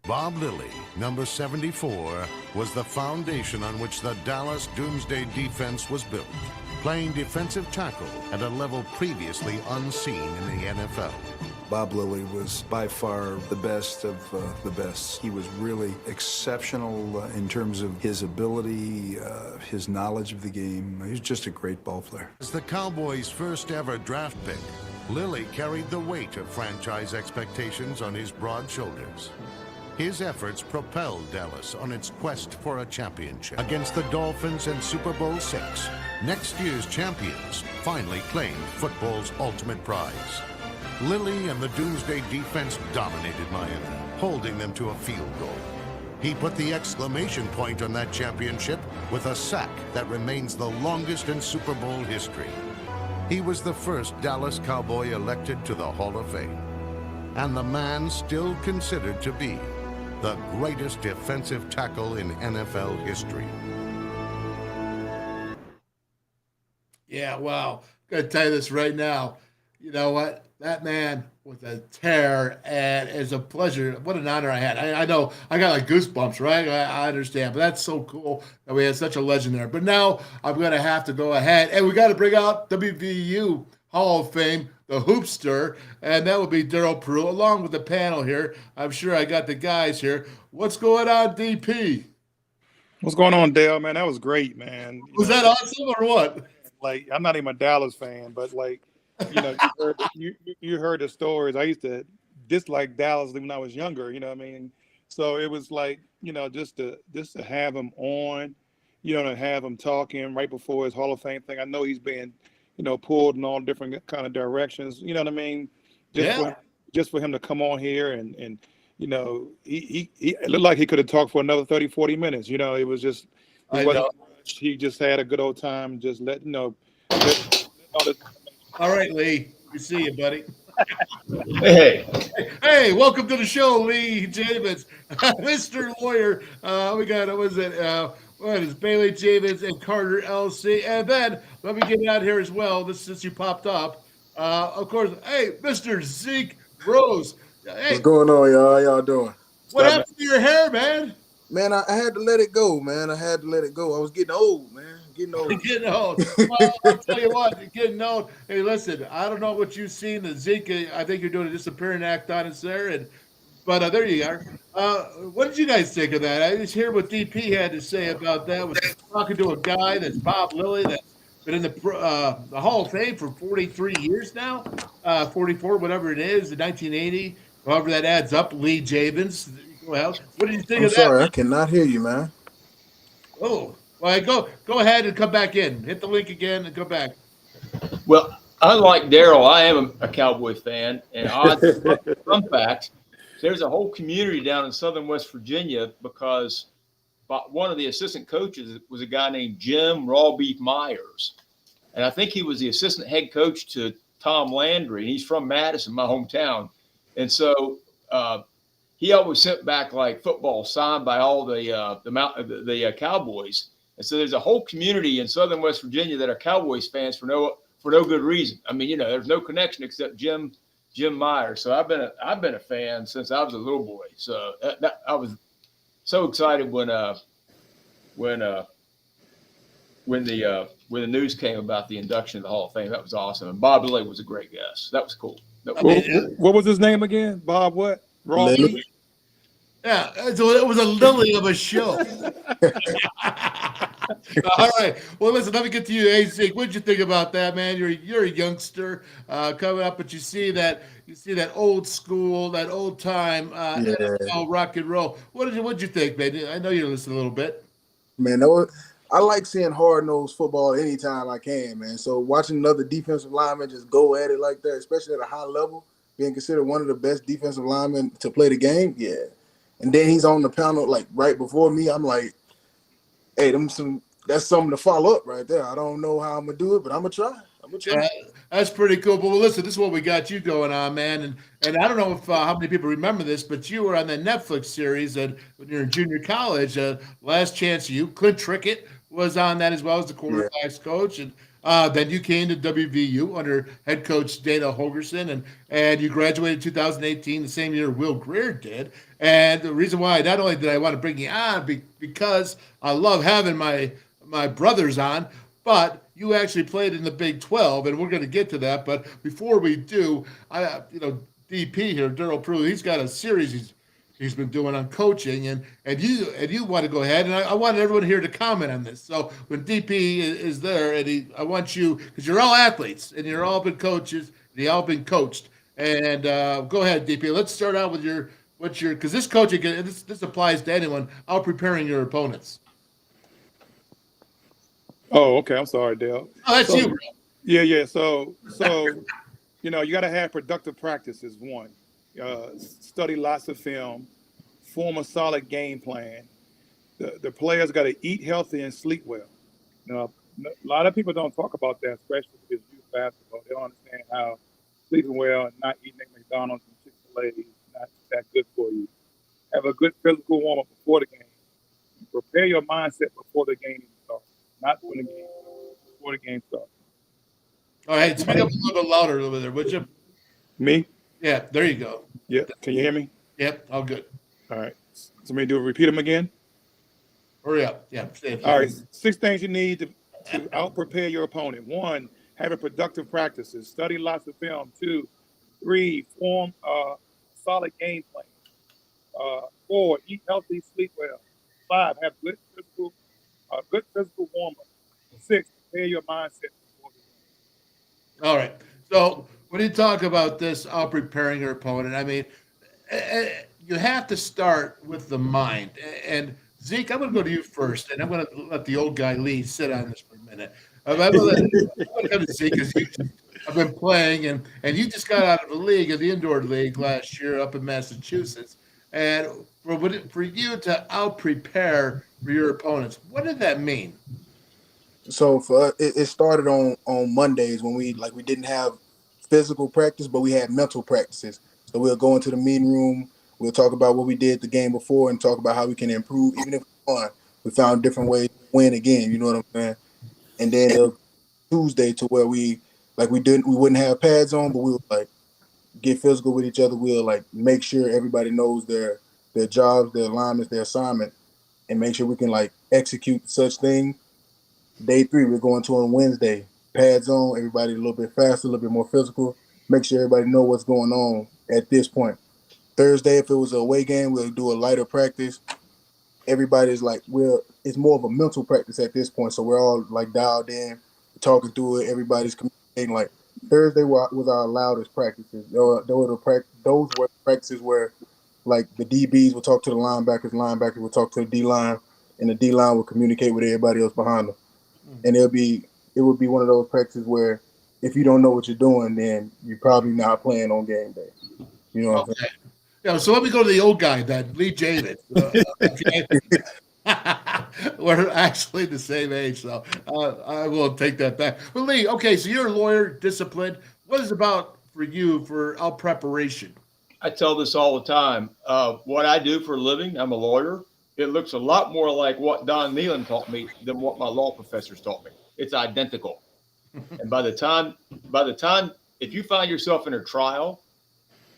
Speaker 7: Bob Lilly, number 74, was the foundation on which the Dallas Doomsday defense was built, playing defensive tackle at a level previously unseen in the NFL.
Speaker 8: Bob Lilly was by far the best of the best. He was really exceptional in terms of his ability, his knowledge of the game. He was just a great ball player.
Speaker 7: As the Cowboys' first ever draft pick, Lilly carried the weight of franchise expectations on his broad shoulders. His efforts propelled Dallas on its quest for a championship. Against the Dolphins in Super Bowl VI, next year's champions finally claimed football's ultimate prize. Lilly and the Doomsday defense dominated Miami, holding them to a field goal. He put the exclamation point on that championship with a sack that remains the longest in Super Bowl history. He was the first Dallas Cowboy elected to the Hall of Fame, and the man still considered to be the greatest defensive tackle in NFL history.
Speaker 4: Yeah, wow. I'm going to tell you this right now. You know what? That man was a tear, and it's a pleasure. What an honor I had. I know I got like goosebumps, right? I understand, but that's so cool that we had such a legend there. But now I'm going to have to go ahead, and we got to bring out WVU Hall of Fame, the hoopster, and that would be Darryl Prue, along with the panel here. I'm sure I got the guys here. What's going on, DP?
Speaker 9: What's going on, Dale, man? That was great, man.
Speaker 4: Was that awesome or what?
Speaker 9: Like, I'm not even a Dallas fan, but like, you know, you heard the stories. I used to dislike Dallas when I was younger, you know what I mean? So it was like, you know, just to have him on, you know, to have him talking right before his Hall of Fame thing. I know he's been, you know, pulled in all different kind of directions, you know what I mean? Just for him to come on here and you know, he it looked like he could have talked for another 30, 40 minutes. You know, it was just, he just had a good old time, just letting, you know.
Speaker 4: All right, Lee. We see you, buddy.
Speaker 10: Hey,
Speaker 4: welcome to the show, Lee Javins, Mr. Lawyer. We got, what is Bailey Javins and Carter LC. And then let me get out here as well, since you popped up. Of course, hey, Mr. Zeke Rose. Hey,
Speaker 10: what's going on, y'all? How y'all doing?
Speaker 4: What happened to your hair, man?
Speaker 10: Man, I had to let it go, man. I had to let it go. I was getting old, man. Getting old.
Speaker 4: Well, I'll tell you what, you're getting old. Hey, listen, I don't know what you've seen. The Zeke, I think you're doing a disappearing act on us there. But there you are. What did you guys think of that? I just hear what DP had to say about that. Was talking to a guy that's Bob Lilly that's been in the Hall of Fame for 43 years now, 44, whatever it is, in 1980. However that adds up, Lee Javins. Well, what did you think of that?
Speaker 10: Sorry, I cannot hear you, man.
Speaker 4: Oh, well, go ahead and come back in. Hit the link again and go back.
Speaker 11: Well, unlike Darryl, I am a Cowboy fan, and fun fact, there's a whole community down in southern West Virginia because one of the assistant coaches was a guy named Jim Raw Beef Myers, and I think he was the assistant head coach to Tom Landry, and he's from Madison, my hometown, and so he always sent back like football signed by all the Cowboys. And so there's a whole community in southern West Virginia that are Cowboys fans for no good reason. I mean, you know, there's no connection except Jim Myers. So I've been a fan since I was a little boy. So I was so excited when the news came about the induction of the Hall of Fame. That was awesome. And Bob Lilly was a great guest. That was cool.
Speaker 9: What was his name again? Bob what?
Speaker 10: Lilly.
Speaker 4: Yeah, it was a lily of a show. All right. Well, listen, let me get to you, hey, Zeke. What'd you think about that, man? You're a youngster coming up, but you see that old school, that old time NFL rock and roll. What'd you think, man? I know you're listening a little bit.
Speaker 10: Man, I like seeing hard-nosed football anytime I can, man. So watching another defensive lineman just go at it like that, especially at a high level, being considered one of the best defensive linemen to play the game, yeah. And then he's on the panel like right before me. I'm like, hey, that's something to follow up right there. I don't know how I'm gonna do it, but I'm gonna try.
Speaker 4: That's pretty cool. But well, listen, this is what we got you going on, man. And I don't know if how many people remember this, but you were on the Netflix series when you're in junior college. Last Chance U. Clint Trickett was on that as well as the quarterbacks coach, and then you came to WVU under head coach Dana Holgerson, and you graduated in 2018, the same year Will Greer did. And the reason why not only did I want to bring you on because I love having my brothers on, but you actually played in the Big 12, and we're going to get to that. But before we do, DP here, Darryl Prue, he's got a series he's been doing on coaching, and you want to go ahead, and I want everyone here to comment on this. So when DP is there, and I want you, because you're all athletes, and you're all been coaches, and you all been coached, and go ahead, DP. Let's start out with because this coaching, this applies to anyone, out preparing your opponents.
Speaker 9: Oh, okay. I'm sorry, Dale.
Speaker 4: Oh, that's you, bro.
Speaker 9: Yeah. So you got to have productive practices. One, study lots of film, form a solid game plan. The players got to eat healthy and sleep well. Now, a lot of people don't talk about that, especially because youth basketball. They don't understand how sleeping well and not eating at McDonald's and Chick-fil-A is not that good for you. Have a good physical warm-up before the game. Prepare your mindset before the game starts. Not when the game, before the game starts.
Speaker 4: All right, speak up a little bit louder over there, would you?
Speaker 9: Me?
Speaker 4: Yeah, there you go.
Speaker 9: Yep. Can you hear me?
Speaker 4: Yep, all good.
Speaker 9: All right. Somebody repeat them again?
Speaker 4: Hurry up. Yeah.
Speaker 9: All right. 6 things you need to out-prepare your opponent. 1, having productive practices. Study lots of film. 2, 3, form a solid game plan. 4, eat healthy, sleep well. 5, have good physical warm-up. 6, prepare your mindset before the game.
Speaker 4: All right. So when you talk about this, preparing your opponent, I mean, you have to start with the mind. And Zeke, I'm going to go to you first, and I'm going to let the old guy Lee sit on this for a minute. I'm going to come to Zeke because I've been playing, and you just got out of the league, of the indoor league last year up in Massachusetts. And for you to out-prepare for your opponents, what did that mean?
Speaker 10: So for us, it started on Mondays when we didn't have physical practice, but we had mental practices. So we'll go into the meeting room, we'll talk about what we did the game before and talk about how we can improve. Even if we won, we found different ways to win again, you know what I'm saying? And then Tuesday to where we wouldn't have pads on, but we would get physical with each other. We'll make sure everybody knows their jobs, their alignments, their assignment, and make sure we can execute such things. Day 3, we're going to on Wednesday. Pads on, everybody a little bit faster, a little bit more physical. Make sure everybody know what's going on at this point. Thursday, if it was an away game, we'll do a lighter practice. Everybody's it's more of a mental practice at this point. So we're all dialed in, talking through it. Everybody's communicating. Thursday was our loudest practices. Those were practices where the DBs will talk to the linebackers will talk to the D-line, and the D-line will communicate with everybody else behind them. And it would be one of those practices where if you don't know what you're doing, then you're probably not playing on game day. You know what I'm saying?
Speaker 4: Yeah, so let me go to the old guy, then, Lee Javins. We're actually the same age, so I will take that back. But Lee, okay, so you're a lawyer, disciplined. What is it about for you for out preparation?
Speaker 11: I tell this all the time. What I do for a living, I'm a lawyer. It looks a lot more like what Don Nealon taught me than what my law professors taught me. It's identical. And by the time, if you find yourself in a trial,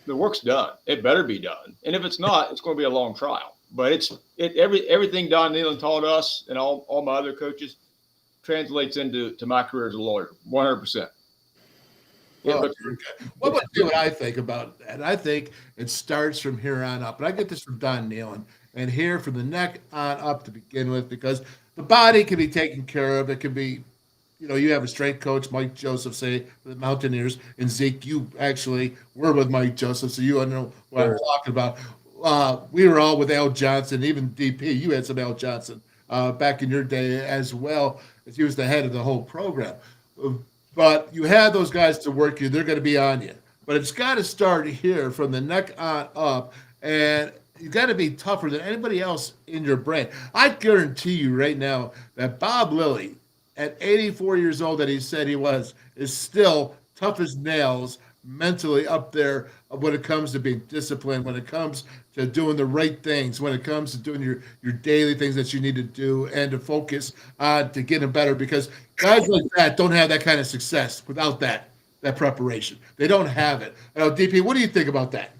Speaker 11: the work's done. It better be done. And if it's not, it's going to be a long trial. But everything Don Nealon taught us and all my other coaches translates into my career as a lawyer, 100%.
Speaker 4: What I think about that? I think it starts from here on up. And I get this from Don Nealon. and here from the neck on up to begin with, because the body can be taken care of. It can be, you have a strength coach, Mike Joseph, say, for the Mountaineers, and Zeke, you actually were with Mike Joseph, so you know what I'm talking about. We were all with Al Johnson, even DP. You had some Al Johnson back in your day as well, as he was the head of the whole program. But you had those guys to work you. They're going to be on you. But it's got to start here from the neck on up, and you got to be tougher than anybody else in your brand. I guarantee you right now that Bob Lilly, at 84 years old that he said he was, is still tough as nails, mentally up there when it comes to being disciplined, when it comes to doing the right things, when it comes to doing your daily things that you need to do, and to focus on to getting better, because guys like that don't have that kind of success without that preparation. They don't have it. DP, what do you think about that?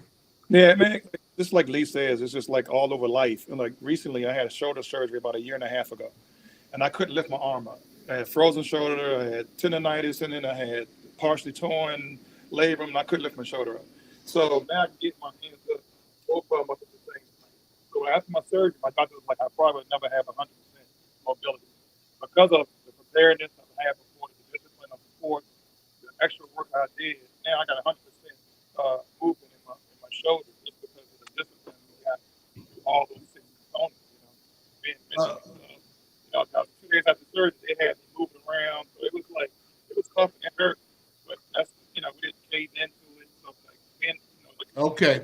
Speaker 9: Yeah, man, just like Lee says, it's just like all over life. And like recently I had a shoulder surgery about 1.5 years ago, and I couldn't lift my arm up. I had frozen shoulder, I had tendonitis, and then I had partially torn labrum, and I couldn't lift my shoulder up. So now I can get my hands up, both of them up at the same time. So after my surgery, my doctor was like, I probably would never have 100% mobility. Because of the preparedness I had before, the discipline of support, the extra work I did, now I got 100% movement in my shoulders, just because of the discipline we got all those 6 components, being about 2 days after surgery, they had me moving around, so it was tough and hurt, but that's, we didn't cave into it, so
Speaker 4: Okay.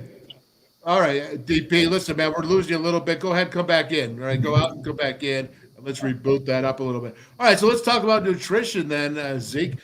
Speaker 4: All right, DP, listen, man, we're losing you a little bit. Go ahead, come back in. All right, go out and come back in, and let's reboot that up a little bit. All right, so let's talk about nutrition then, Zeke.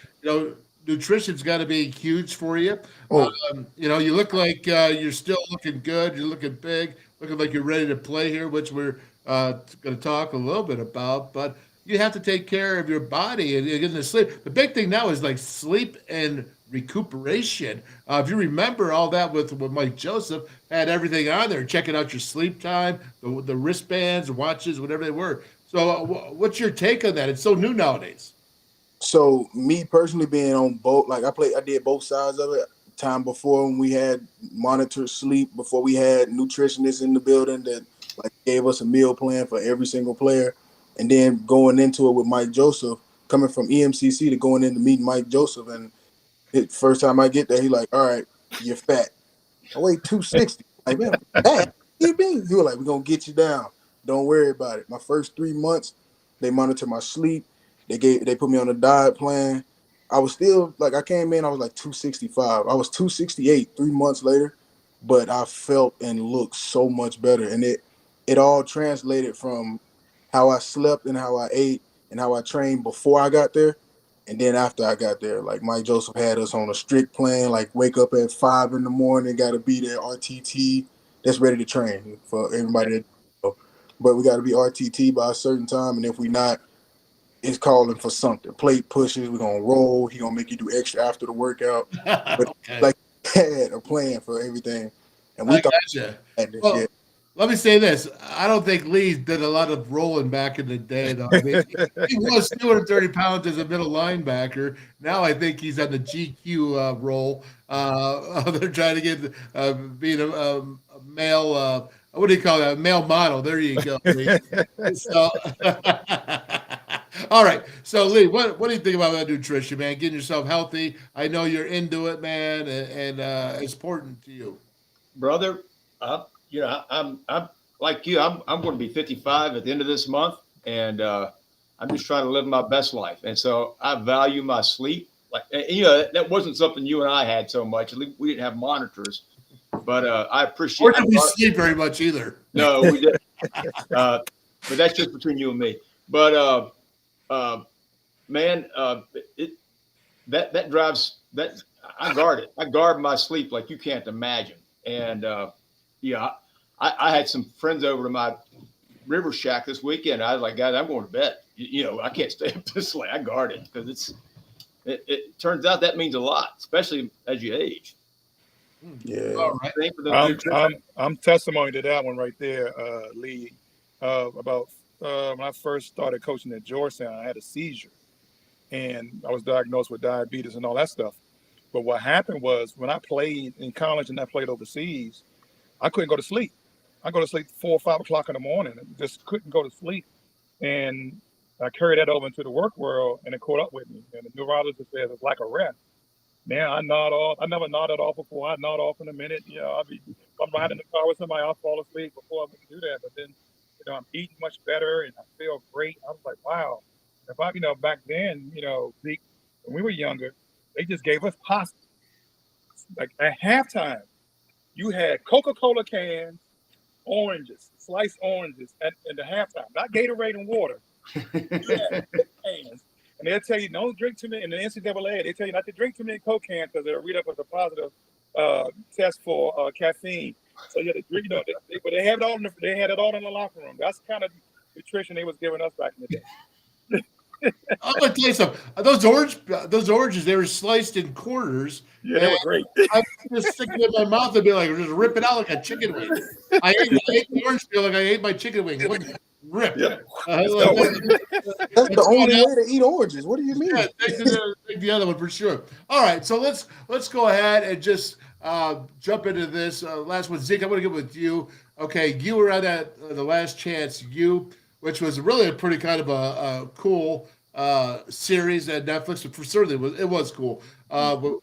Speaker 4: Nutrition's got to be huge for you. You look like you're still looking good. You're looking big, looking like you're ready to play here, which we're going to talk a little bit about. But you have to take care of your body and getting to sleep. The big thing now is like sleep and recuperation. If you remember all that with Mike Joseph, had everything on there, checking out your sleep time, the wristbands, watches, whatever they were. So what's your take on that? It's so new nowadays.
Speaker 10: So me personally being on both, like I did both sides of it. Time before when we had monitored sleep, before we had nutritionists in the building that like gave us a meal plan for every single player, and then going into it with Mike Joseph, coming from EMCC to going into meeting Mike Joseph, and first time I get there, he like, all right, you're fat. I weigh 260. Like, man, fat? You mean? He was like, we're gonna get you down. Don't worry about it. My first 3 months, they monitor my sleep. They put me on a diet plan. I was still like, I came in, I was like 265. I was 268 3 months later, but I felt and looked so much better. And it all translated from how I slept and how I ate and how I trained before I got there. And then after I got there, like Mike Joseph had us on a strict plan, like wake up at 5 a.m, got to be there, RTT, that's ready to train for everybody. But we got to be RTT by a certain time. And if we not, it's calling for something. Plate pushes, we're going to roll. He going to make you do extra after the workout. But
Speaker 4: Okay.
Speaker 10: like, had a plan for everything. And we thought had this yet.
Speaker 4: Let me say this. I don't think Lee did a lot of rolling back in the day, though. I mean, he was 230 pounds as a middle linebacker. Now I think he's on the GQ role. They're trying to get being a male, what do you call that? A male model. There you go, Lee. So, all right. So, Lee, what do you think about that nutrition, man? Getting yourself healthy. I know you're into it, man, and it's important to you.
Speaker 11: Brother, I'm like you. I'm going to be 55 at the end of this month, and I'm just trying to live my best life. And so I value my sleep. Like, that wasn't something you and I had so much. We didn't have monitors, but I appreciate.
Speaker 4: Or did we sleep very much either?
Speaker 11: No, we didn't. But that's just between you and me. But man, that drives that. I guard it. I guard my sleep like you can't imagine. And I had some friends over to my river shack this weekend. I was like, guys, I'm going to bed. I can't stay up this late. I guard it because it turns out that means a lot, especially as you age.
Speaker 10: Yeah.
Speaker 4: All right.
Speaker 9: I'm testimony to that one right there, Lee. About when I first started coaching at Georgetown, I had a seizure, and I was diagnosed with diabetes and all that stuff. But what happened was when I played in college and I played overseas, I couldn't go to sleep. I go to sleep 4 or 5 o'clock in the morning and just couldn't go to sleep. And I carried that over into the work world, and it caught up with me. And the neurologist says it's like a rest. Now I nod off. I never nodded off before. I nod off in a minute. You know, I'm riding in the car with somebody, I'll fall asleep before I wouldn't do that. But then, you know, I'm eating much better and I feel great. I was like, wow. If I, you know, back then, you know, Zeke, when we were younger, they just gave us pasta. Like at halftime, you had Coca-Cola cans, oranges, sliced oranges in the halftime, not Gatorade and water. Cans. And they'll tell you, don't drink too many. In the NCAA, they tell you not to drink too many Coke cans because they'll read up as a positive test for caffeine. So you had to drink, you know, but they had it all they had it all in the locker room. That's kind of nutrition they was giving us back in the day.
Speaker 4: I'm gonna tell you something. Those oranges, they were sliced in quarters.
Speaker 9: Yeah, they were great.
Speaker 4: I would just stick them in my mouth and be like, just rip it out like a chicken wing. I ate the orange peel like I ate my chicken wing. Rip.
Speaker 9: Yeah.
Speaker 10: That's the only way to eat oranges. What do you mean?
Speaker 4: Yeah, take the other one for sure. All right, so let's go ahead and just jump into this last one. Zeke, I'm going to get with you. Okay, you were on that the Last Chance U, which was really a pretty kind of a cool series at Netflix. For certainly it was cool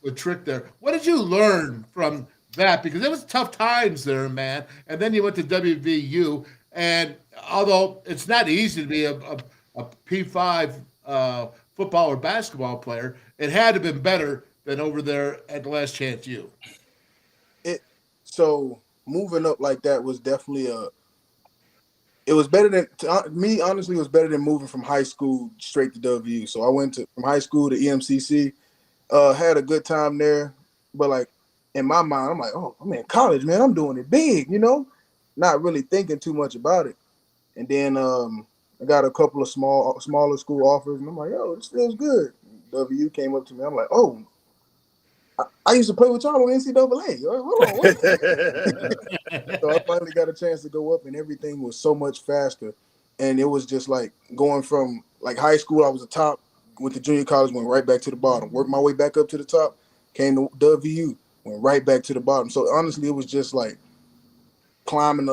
Speaker 4: with Trick there. What did you learn from that? Because it was tough times there, man. And then you went to WVU, and although it's not easy to be a P5 football or basketball player, it had to have been better than over there at the Last Chance U.
Speaker 10: So moving up like that was definitely it was better than, me, honestly, it was better than moving from high school straight to WVU. So I went from high school to EMCC, had a good time there. But, like, in my mind, I'm like, oh, I'm in college, man. I'm doing it big, you know, not really thinking too much about it. And then I got a couple of smaller school offers, and I'm like, yo, this feels good. WVU came up to me. I'm like, oh, I used to play with y'all on NCAA. Hold on, so I finally got a chance to go up, and everything was so much faster. And it was just like going from like high school, I was the top, went to junior college, went right back to the bottom, worked my way back up to the top, came to WVU, went right back to the bottom. So honestly, it was just like climbing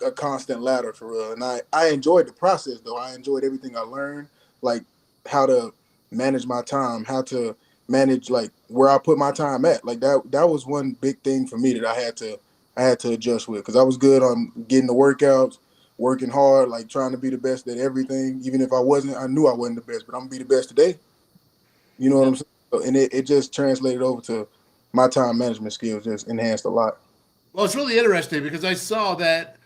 Speaker 10: a constant ladder for real. And I enjoyed the process though. I enjoyed everything I learned, like how to manage my time, how to manage like where I put my time at. Like that was one big thing for me that I had to adjust with, because I was good on getting the workouts, working hard, like trying to be the best at everything. Even if I wasn't, I knew I wasn't the best, but I'm gonna be the best today. You know what I'm saying? So, and it just translated over to my time management skills, just enhanced a lot.
Speaker 4: Well, it's really interesting because I saw that,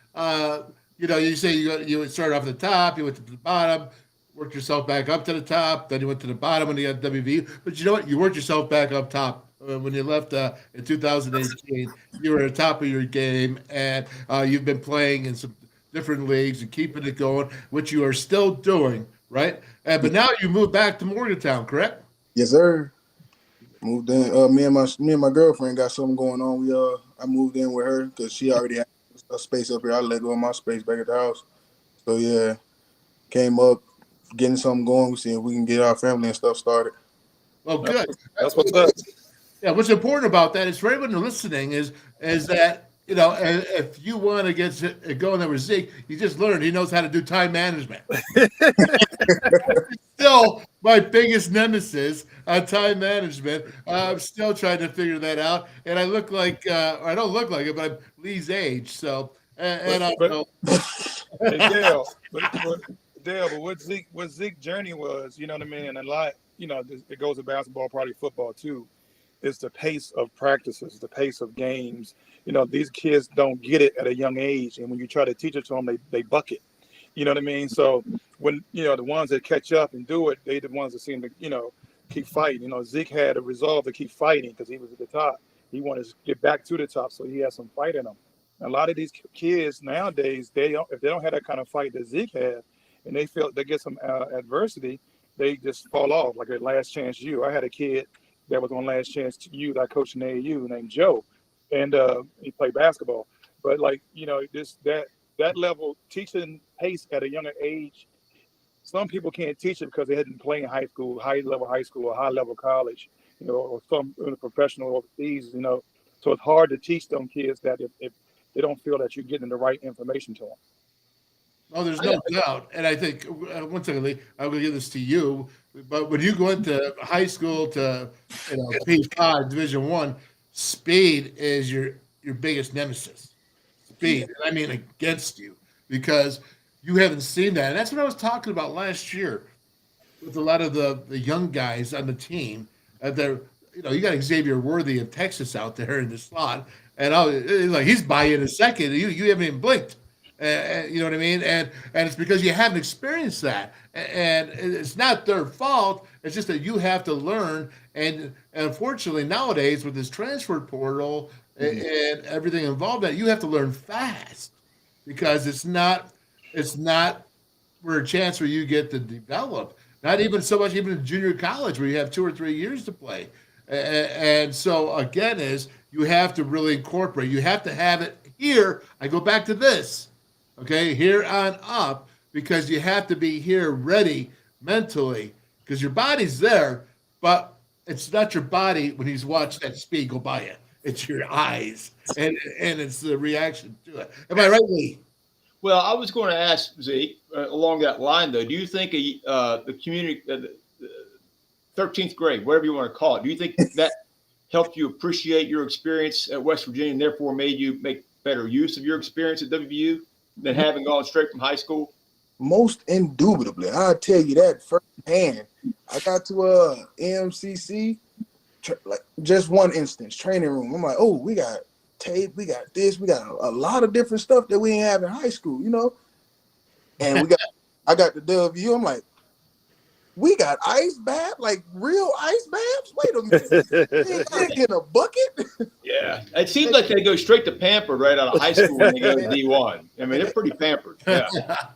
Speaker 4: you know, you say you started off at the top, you went to the bottom, worked yourself back up to the top, then you went to the bottom when you got WVU. But you know what? You worked yourself back up top. When you left in 2018, you were at the top of your game, and you've been playing in some different leagues and keeping it going, which you are still doing, right? But now you moved back to Morgantown, correct?
Speaker 10: Yes, sir. Moved in. Me and my girlfriend got something going on. I moved in with her because she already had a space up here. I let go of my space back at the house. So yeah, came up, getting something going. We see if we can get our family and stuff started.
Speaker 4: Well, good.
Speaker 9: That's what's up.
Speaker 4: Yeah, what's important about that is for everyone listening is that, you know, if you want to get going there with Zeke, you just learned he knows how to do time management. Still my biggest nemesis on time management. I'm still trying to figure that out. And I look like, I don't look like it, but I'm Lee's age. So, and I don't know.
Speaker 9: Hey, Dale, but what Zeke's journey was, you know what I mean? And a lot, you know, it goes to basketball, probably football too. It's the pace of practices, the pace of games. You know, these kids don't get it at a young age. And when you try to teach it to them, they buck it. You know what I mean? So when, you know, the ones that catch up and do it, they the ones that seem to, you know, keep fighting. You know, Zeke had a resolve to keep fighting because he was at the top. He wanted to get back to the top, so he had some fight in him. A lot of these kids nowadays, if they don't have that kind of fight that Zeke had, and they feel they get some adversity, they just fall off. Like at Last Chance U, I had a kid that was on Last Chance U that I coached in AAU named Joe, and he played basketball. But like, you know, that level teaching pace at a younger age, some people can't teach it because they hadn't played in high school, high level or high level college, you know, or some in a professional overseas, you know. So it's hard to teach them kids that if they don't feel that you're getting the right information to them.
Speaker 4: Oh, there's no doubt. And I think, one second, Lee, I'm going to give this to you. But when you go into high school to, P5, Division I, speed is your biggest nemesis. Speed. And I mean against you, because you haven't seen that. And that's what I was talking about last year with a lot of the young guys on the team. You got Xavier Worthy of Texas out there in the slot. And he's by you in a second. You haven't even blinked. You know what I mean? And it's because you haven't experienced that. And it's not their fault. It's just that you have to learn. And unfortunately, nowadays, with this transfer portal and everything involved, that you have to learn fast, because it's not for a chance where you get to develop. Not even so much even in junior college, where you have 2 or 3 years to play. And so, again, you have to really incorporate. You have to have it here. I go back to this. Okay, here on up, because you have to be here ready mentally, because your body's there, but it's not your body when he's watched that speed go by you. It's your eyes, and it's the reaction to it. Am I right, Lee?
Speaker 11: Well, I was going to ask Zeke along that line, though. Do you think the community, 13th grade, whatever you want to call it, do you think that helped you appreciate your experience at West Virginia and therefore made you make better use of your experience at WVU than having gone straight from high school?
Speaker 10: Most indubitably, I'll tell you that firsthand. I got to MCC, like just one instance, training room. I'm like, oh, we got tape, we got this, we got a lot of different stuff that we didn't have in high school, And I got the WVU. I'm like, we got ice bath, like real ice baths. Wait a minute, in a bucket.
Speaker 11: Yeah, it seems like they go straight to pampered right out of high school when they go to D1. I mean, they're pretty pampered. Yeah,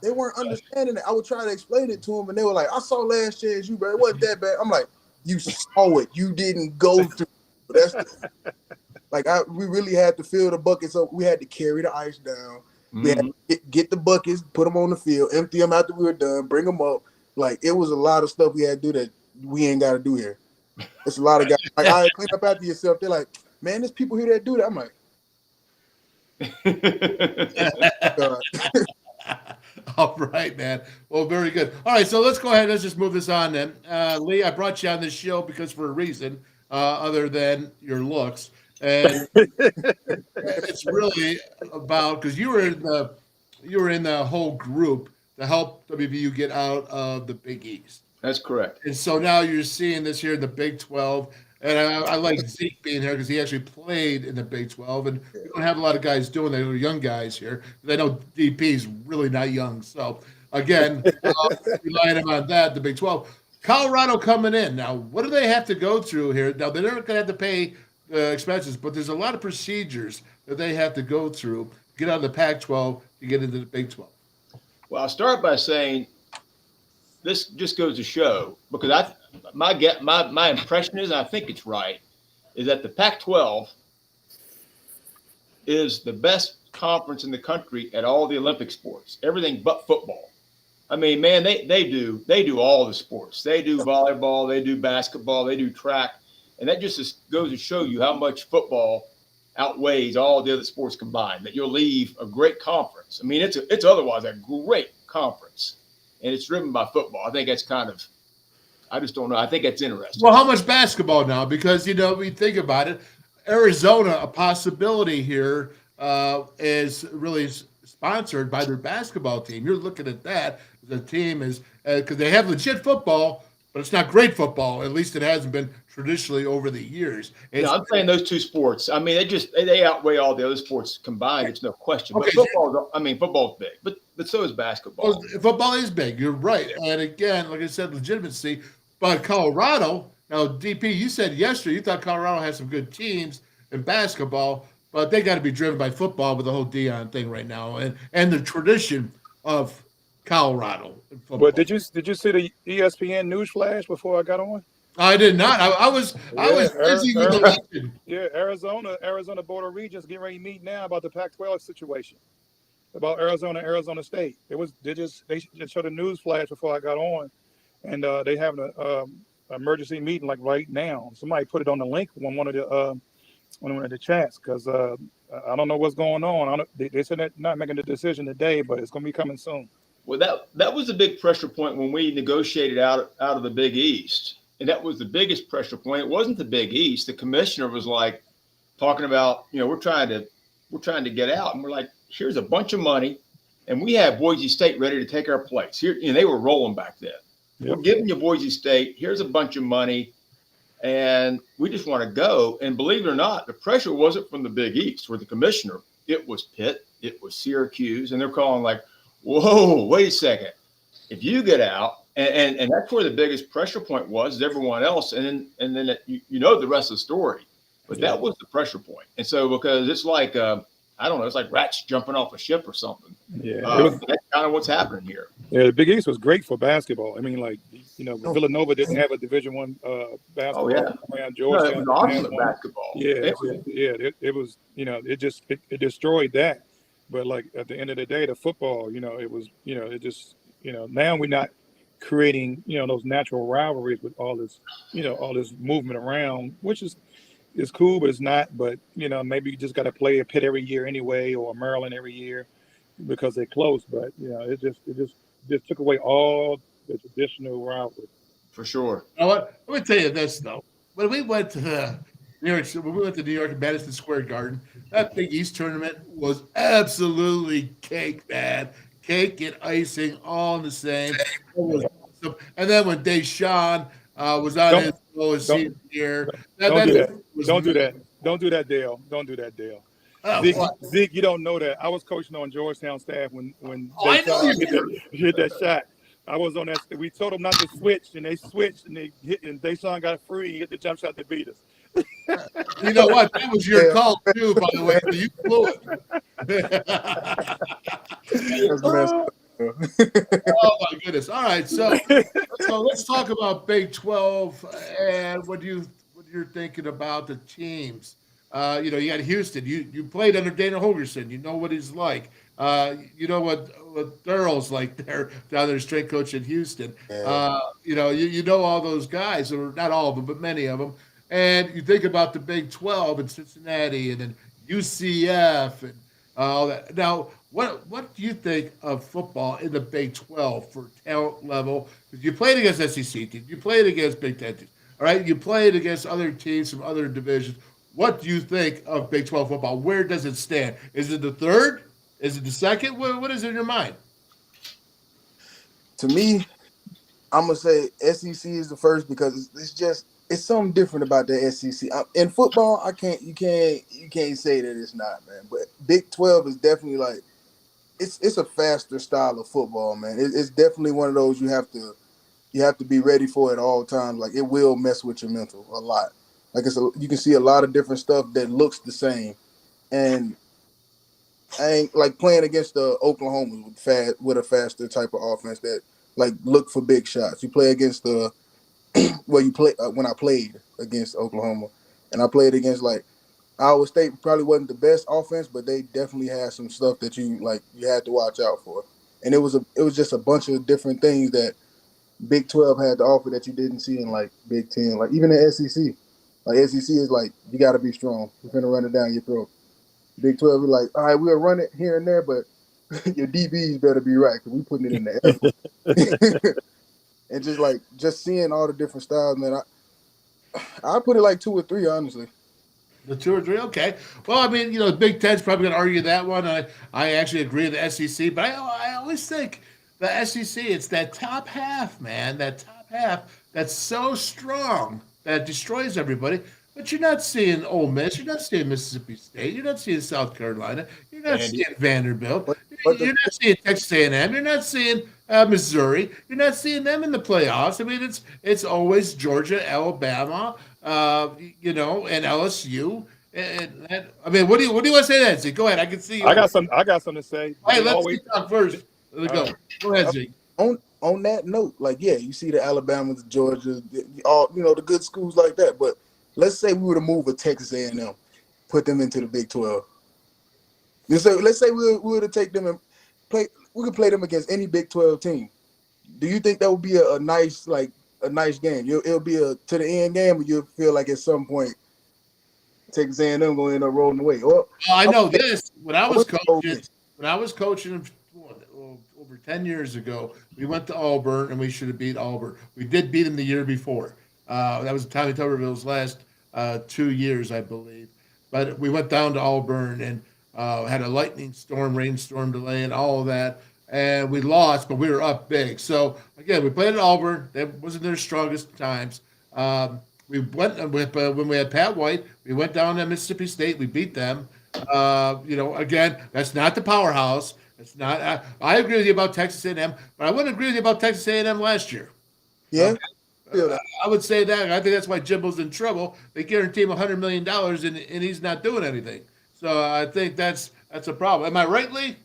Speaker 10: they weren't understanding it. I would try to explain it to them, and they were like, "I saw last year as you, bro. It wasn't that bad." I'm like, "You saw it. You didn't go through." We really had to fill the buckets up. We had to carry the ice down. We had to get the buckets, put them on the field, empty them after we were done, bring them up. Like, it was a lot of stuff we had to do that we ain't got to do here. It's a lot of guys. Like, all right, clean up after yourself. They're like, man, there's people here that do that. I'm
Speaker 4: like, all right, man. Well, very good. All right, so let's go ahead. Let's just move this on then. Lee, I brought you on this show because for a reason other than your looks. And it's really about, because you were in the whole group to help WVU get out of the Big East.
Speaker 11: That's correct.
Speaker 4: And so now you're seeing this here in the Big 12. And I like Zeke being here because he actually played in the Big 12. And we don't have a lot of guys doing that. They're young guys here. I know DP's really not young. So, again, relying on that, the Big 12. Colorado coming in. Now, what do they have to go through here? Now, they're not going to have to pay expenses, but there's a lot of procedures that they have to go through to get out of the Pac-12 to get into the Big 12.
Speaker 11: Well, I'll start by saying this just goes to show, because my impression is, and I think it's right, is that the Pac-12 is the best conference in the country at all the Olympic sports, everything but football. I mean, man, they do all the sports. They do volleyball, they do basketball, they do track, and that just goes to show you how much football outweighs all the other sports combined, that you'll leave a great conference. I mean, it's otherwise a great conference, and it's driven by football. I think that's I just don't know. I think that's interesting.
Speaker 4: Well, how much basketball now? Because, we think about it, Arizona, a possibility here is really sponsored by their basketball team. You're looking at that. The team is, because they have legit football, but it's not great football. At least it hasn't been traditionally over the years.
Speaker 11: I'm saying those two sports. I mean, they outweigh all the other sports combined. It's no question.
Speaker 4: Okay,
Speaker 11: but football's big, but so is basketball.
Speaker 4: Well, football is big. You're right. And again, like I said, legitimacy. But Colorado, now DP, you said yesterday you thought Colorado had some good teams in basketball, but they got to be driven by football with the whole Deion thing right now, and the tradition of Colorado.
Speaker 9: But did you see the ESPN news flash before I got on?
Speaker 4: I did not. I was busy with the election.
Speaker 9: Yeah, Arizona Board of Regents getting ready to meet now about the Pac-12 situation, about Arizona State. They just showed a news flash before I got on, and they having an emergency meeting like right now. Somebody put it on the link on one of the chats, because I don't know what's going on. They said they're not making the decision today, but it's going to be coming soon.
Speaker 11: Well, that was the big pressure point when we negotiated out of the Big East. And that was the biggest pressure point. It wasn't the Big East. The commissioner was like talking about, we're trying to get out. And we're like, here's a bunch of money. And we have Boise State ready to take our place. Here, they were rolling back then. Yep. We're giving you Boise State. Here's a bunch of money. And we just want to go. And believe it or not, the pressure wasn't from the Big East or the commissioner. It was Pitt. It was Syracuse. And they're calling like, whoa, wait a second. If you get out, and that's where the biggest pressure point was, is everyone else. And then you know the rest of the story. But that was the pressure point. And so because it's like, I don't know, it's like rats jumping off a ship or something.
Speaker 9: Yeah.
Speaker 11: That's kind of what's happening here.
Speaker 9: Yeah, the Big East was great for basketball. I mean, like, Villanova didn't have a Division I basketball.
Speaker 11: Oh, yeah.
Speaker 9: Georgetown,
Speaker 11: it was awesome basketball.
Speaker 9: Yeah, it was, it destroyed that. But, like, at the end of the day, the football, it was, it just, now we're not creating, those natural rivalries with all this, all this movement around, which is cool, but it's not. But, maybe you just got to play a Pitt every year anyway, or Maryland every year because they're close. But, it just took away all the traditional rivalry.
Speaker 11: For sure.
Speaker 4: You know what? Let me tell you this, though. When we went to New York at Madison Square Garden, that Big East tournament was absolutely cake, man. Cake and icing all in the same. It was awesome. And then when Deshaun was on his lowest season year.
Speaker 9: Don't do that. Don't do that, Dale. Don't do that, Dale. Zeke, you don't know that. I was coaching on Georgetown staff when Deshaun hit that shot. I was on that. We told them not to switch, and they switched, and they hit, and Deshaun got free and hit the jump shot to beat us.
Speaker 4: You know what? That was your call too, by the way. So you blew it. Oh my goodness! All right, so let's talk about Big 12 and what you're thinking about the teams. You got Houston. You played under Dana Holgerson. You know what he's like. You know what Darryl's like there down there, strength coach in Houston. Yeah. You know all those guys, or not all of them, but many of them. And you think about the Big 12 and Cincinnati, and then UCF and all that. Now, what do you think of football in the Big 12 for talent level? Because you played against SEC teams, you played against Big 10 teams, all right? You played against other teams from other divisions. What do you think of Big 12 football? Where does it stand? Is it the third? Is it the second? What is in your mind?
Speaker 10: To me, I'm gonna say SEC is the first because it's something different about the SEC. In football, you can't say that it's not, man. But Big 12 is definitely like it's a faster style of football, man. It's definitely one of those you have to be ready for at all times. Like it will mess with your mental a lot. Like you can see a lot of different stuff that looks the same, and I ain't like playing against the Oklahoma with a faster type of offense that like look for big shots. You play against the when I played against Oklahoma, and I played against like Iowa State probably wasn't the best offense, but they definitely had some stuff that you had to watch out for. And it was just a bunch of different things that Big 12 had to offer that you didn't see in like Big 10, like even the SEC. Like SEC is like you got to be strong. You're gonna run it down your throat. Big 12 is like, all right, we'll run it here and there, but your DBs better be right because we putting it in the air. And just seeing all the different styles, man. I put it like 2 or 3, honestly.
Speaker 4: The 2 or 3, okay. Well, I mean, Big Ten's probably going to argue that one. I actually agree with the SEC, but I always think the SEC, it's that top half, man. That top half that's so strong that destroys everybody. But you're not seeing Ole Miss. You're not seeing Mississippi State. You're not seeing South Carolina. You're not seeing Vanderbilt. You're not seeing Texas A&M. You're not seeing Missouri. You're not seeing them in the playoffs. I mean, it's always Georgia, Alabama, and LSU. I mean, what do you want to say to that, Zeke? Go ahead. I can see you.
Speaker 9: I got something to say.
Speaker 4: Hey, let's talk first. Let's go. Go ahead, Zeke.
Speaker 10: On that note, like, yeah, you see the Alabamas, the Georgias, all the good schools like that. But let's say we were to move a Texas A&M, put them into the Big 12. Let's say we were to take them and play. We could play them against any Big 12 team. Do you think that would be a nice game? It'll be a to the end game, or you'll feel like at some point Texas A&M going to end up rolling away. Or
Speaker 4: I know this. When I was coaching over 10 years ago, we went to Auburn, and we should have beat Auburn. We did beat them the year before. That was Tommy Tuberville's last 2 years, I believe. But we went down to Auburn and had a lightning storm, rainstorm delay, and all of that. And we lost, but we were up big. So, again, we played at Auburn. That wasn't their strongest times. We went with when we had Pat White. We went down to Mississippi State. We beat them. Again, that's not the powerhouse. It's not. I agree with you about Texas A&M, but I wouldn't agree with you about Texas A&M last year.
Speaker 10: Yeah,
Speaker 4: I would say that. I think that's why Jimbo's in trouble. They guarantee him $100 million, and he's not doing anything. So I think that's a problem. Am I right, Lee?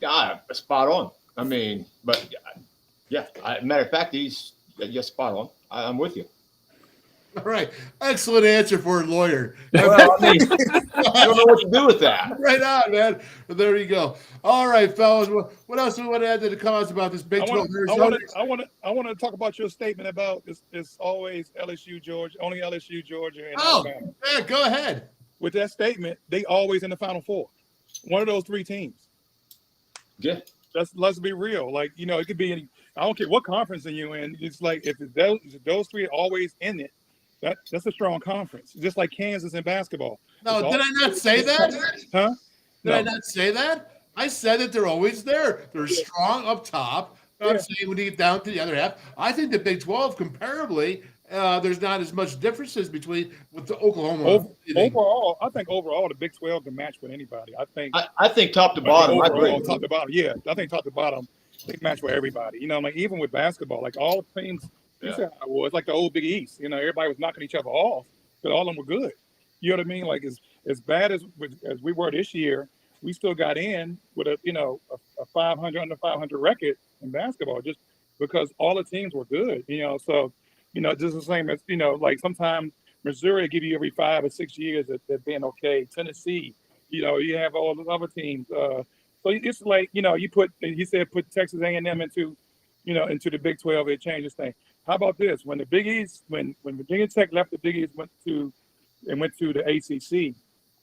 Speaker 11: Yeah, spot on. I mean, but yeah, matter of fact, he's just spot on. I'm with you.
Speaker 4: All right. Excellent answer for a lawyer.
Speaker 11: Well, I mean, I don't know what to do with that.
Speaker 4: Right on, man. But there you go. All right, fellas. What else do we want to add to the comments about this Big 12?
Speaker 9: I want to talk about your statement about it's always LSU, Georgia, only LSU, Georgia, and Alabama.
Speaker 4: Yeah, go ahead.
Speaker 9: With that statement, they always in the Final Four. One of those three teams.
Speaker 11: Yeah.
Speaker 9: Let's be real. Like, it could be any. I don't care what conference are you in. It's like if those three are always in it. That's a strong conference, just like Kansas in basketball.
Speaker 4: No, did I not say that?
Speaker 9: Huh?
Speaker 4: Did I not say that? I said that they're always there. They're strong up top. I'm saying when you get down to the other half, I think the Big 12 comparably, there's not as much differences with the Oklahoma.
Speaker 9: Overall, I think the Big 12 can match with anybody.
Speaker 11: I think top to bottom.
Speaker 9: Overall, top to bottom. Yeah, I think top to bottom they match with everybody. Even with basketball, like all the teams. You said how it was like the old Big East. Everybody was knocking each other off, but all of them were good. You know what I mean? Like as bad as we were this year, we still got in with a 500 under 500 record in basketball just because all the teams were good. So just the same as like sometimes Missouri give you every 5 or 6 years that they're being okay. Tennessee, you have all the other teams. So it's like you said put Texas A&M into the Big 12, it changes things. How about this? When the Big East, when Virginia Tech left the Big East, went to the ACC,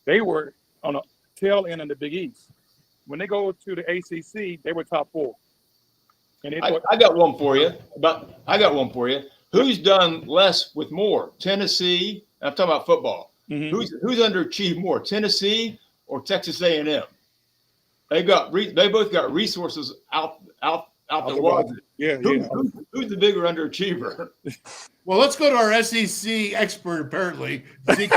Speaker 9: they were on a tail end of the Big East. When they go to the ACC, they were top 4. And
Speaker 11: I got one for you. Who's done less with more? Tennessee. I'm talking about football.
Speaker 9: Mm-hmm.
Speaker 11: Who's underachieved more? Tennessee or Texas A&M? They both got resources out the wazoo.
Speaker 9: Yeah.
Speaker 11: Who's the bigger underachiever?
Speaker 4: Well, let's go to our SEC expert. Apparently, Zeke.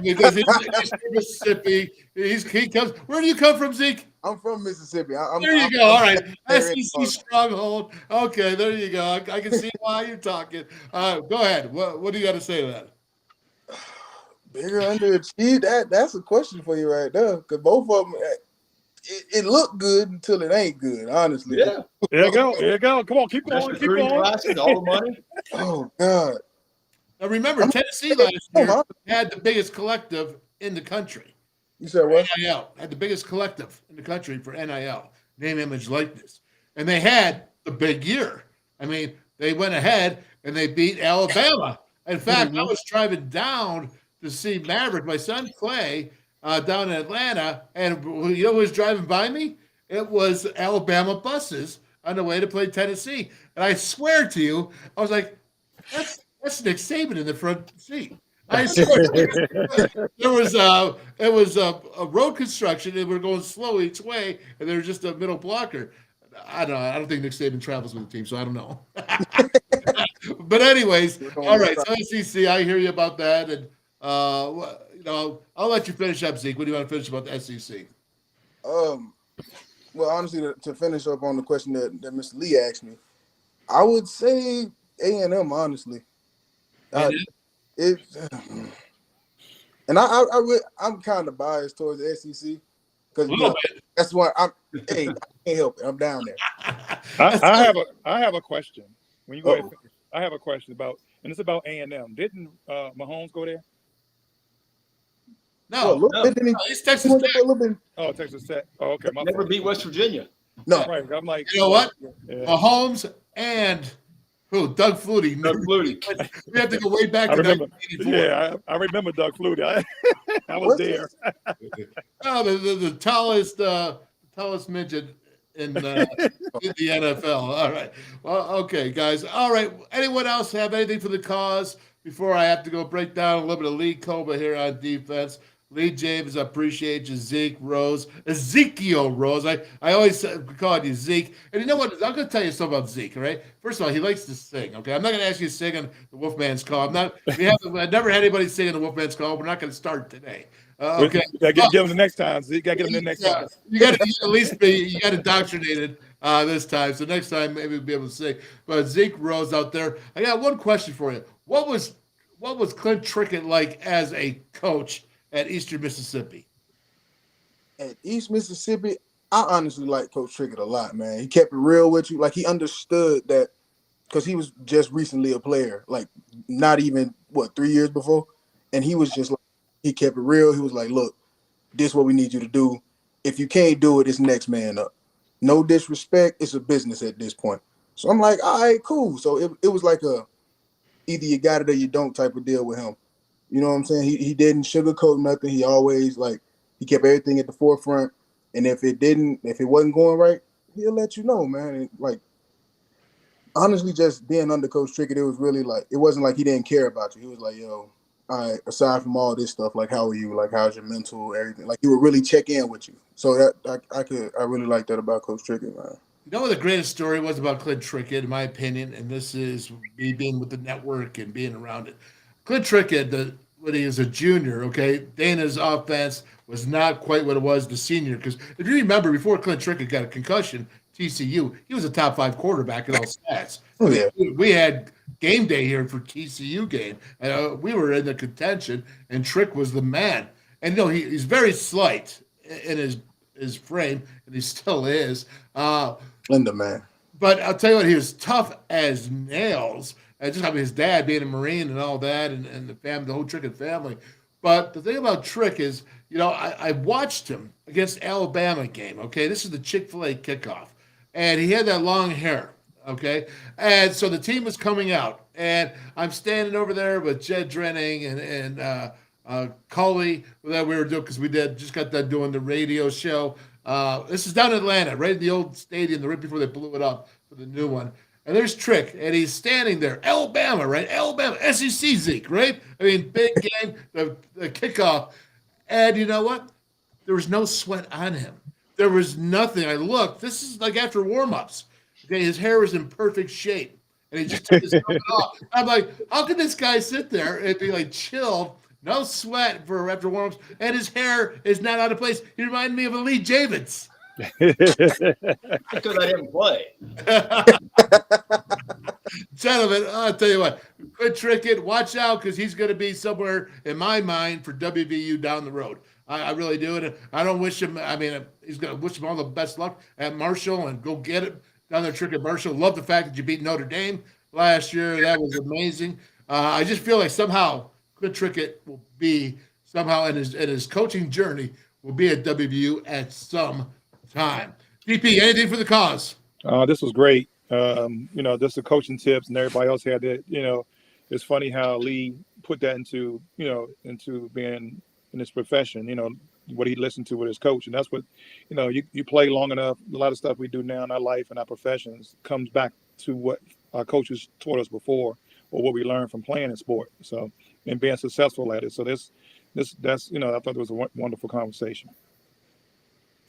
Speaker 4: Because he's from Mississippi. He comes. Where do you come from, Zeke?
Speaker 10: I'm from Mississippi.
Speaker 4: There you go. All right, SEC stronghold. Okay, there you go. I can see why you're talking. Go ahead. What do you got to say to that?
Speaker 10: Bigger underachieved. That's a question for you right there. Because both of them. It looked good until it ain't good, honestly.
Speaker 11: Yeah.
Speaker 9: There you go. Come on, keep going.
Speaker 11: Classes, all the money.
Speaker 10: Oh, God.
Speaker 4: Now, remember, Tennessee last year had the biggest collective in the country.
Speaker 10: You said what?
Speaker 4: NIL. Had the biggest collective in the country for NIL, name, image, likeness. And they had the big year. I mean, they went ahead and they beat Alabama. In fact, I was driving down to see Maverick, my son Clay, down in Atlanta, and you know who was driving by me? It was Alabama buses on the way to play Tennessee. And I swear to you, I was like, that's Nick Saban in the front seat. I swear. It was a road construction, and we're going slow each way, and there's just a middle blocker. I don't know. I don't think Nick Saban travels with the team, so I don't know. But anyways, all right. So SEC, I hear you about that, and I'll let you finish up, Zeke. What do you want to finish about the SEC?
Speaker 10: Well, honestly, to finish up on the question that Mr. Lee asked me, I would say A&M, honestly. And I'm kind of biased towards the SEC because that's why I can't help it. I'm down there.
Speaker 9: I have a question. When you go ahead, I have a question about, and it's about A&M. Didn't Mahomes go there?
Speaker 4: No, it's Texas Tech.
Speaker 9: Oh, Texas Tech. Oh, okay.
Speaker 11: Never beat West Virginia.
Speaker 10: No.
Speaker 9: Right. I'm like,
Speaker 4: you know what? Yeah. Mahomes and Who? Doug Flutie.
Speaker 11: Doug Flutie.
Speaker 4: We have to go way back
Speaker 9: I
Speaker 4: to
Speaker 9: remember.
Speaker 4: 1984.
Speaker 9: Yeah, I remember Doug Flutie. I was there.
Speaker 4: Oh, the tallest midget in the NFL. All right. Well, okay, guys. All right. Anyone else have anything for the cause before I have to go break down a little bit of Lee Kpogba here on defense? Lee James, I appreciate you. Zeke Rose. Ezekiel Rose. I always call you Zeke. And you know what? I'm going to tell you something about Zeke, all right? First of all, he likes to sing, okay? I'm not going to ask you to sing on the Wolfman's Call. I've never had anybody sing on the Wolfman's Call. We're not going to start today. Okay.
Speaker 9: You got to get him the next time. Zeke, got to get him the next time.
Speaker 4: You got to at least you got indoctrinated this time. So next time, maybe we'll be able to sing. But Zeke Rose out there, I got one question for you. What was Clint Trickett like as a coach at Eastern Mississippi?
Speaker 10: At East Mississippi, I honestly like Coach Trickett a lot, man. He kept it real with you. Like, he understood that because he was just recently a player, like not even, 3 years before? And he was just like, he kept it real. He was like, look, this is what we need you to do. If you can't do it, it's next man up. No disrespect. It's a business at this point. So I'm like, all right, cool. So it was like either you got it or you don't type of deal with him. You know what I'm saying? He didn't sugarcoat nothing. He always he kept everything at the forefront. And if it wasn't going right, he'll let you know, man. And honestly, just being under Coach Trickett, it was really it wasn't like he didn't care about you. He was like, yo, all right, aside from all this stuff, how are you? How's your mental, everything? He would really check in with you. So that I really like that about Coach Trickett, man.
Speaker 4: You know what the greatest story was about Clint Trickett, in my opinion, and this is me being with the network and being around it. Clint Trickett, when he was a junior, okay, Dana's offense was not quite what it was the senior. Because if you remember, before Clint Trickett got a concussion, TCU, he was a top 5 quarterback in all stats.
Speaker 10: Oh, yeah.
Speaker 4: We had game day here for TCU game. And we were in the contention, and Trick was the man. And, he's very slight in his frame, and he still is.
Speaker 10: Linda, man.
Speaker 4: But I'll tell you what, he was tough as nails. Just his dad being a Marine and all that, and the family, the whole Trickett family. But the thing about Trick is, I watched him against Alabama game. Okay, this is the Chick-fil-A kickoff, and he had that long hair. Okay, and so the team was coming out, and I'm standing over there with Jed Drenning and Cully that we were doing because we just got done doing the radio show. This is down in Atlanta, right at the old stadium, right before they blew it up for the new one. And there's Trick, and he's standing there. Alabama, right? Alabama, SEC Zeke, right? I mean, big game, the kickoff. And you know what? There was no sweat on him. There was nothing. I looked. This is after warm-ups. Okay, his hair was in perfect shape. And he just took his helmet off. I'm like, how can this guy sit there and be chilled, no sweat for after warm-ups, and his hair is not out of place? He reminded me of Lee Javins.
Speaker 11: Because I didn't play.
Speaker 4: Gentlemen, I'll tell you what, good Trickett. Watch out because he's going to be somewhere in my mind for WVU down the road. I really do. And I don't wish him, he's going to wish him all the best luck at Marshall and go get it down there, Trickett Marshall. Love the fact that you beat Notre Dame last year. That was amazing. I just feel like somehow good Trickett will be somehow in his coaching journey will be at WVU at some time. DP, anything for the cause?
Speaker 9: This was great. Just the coaching tips and everybody else had that. It's funny how Lee put that into being in his profession. What he listened to with his coach, and that's what you play long enough. A lot of stuff we do now in our life and our professions comes back to what our coaches taught us before, or what we learned from playing in sport. So and being successful at it. So that's I thought it was a wonderful conversation.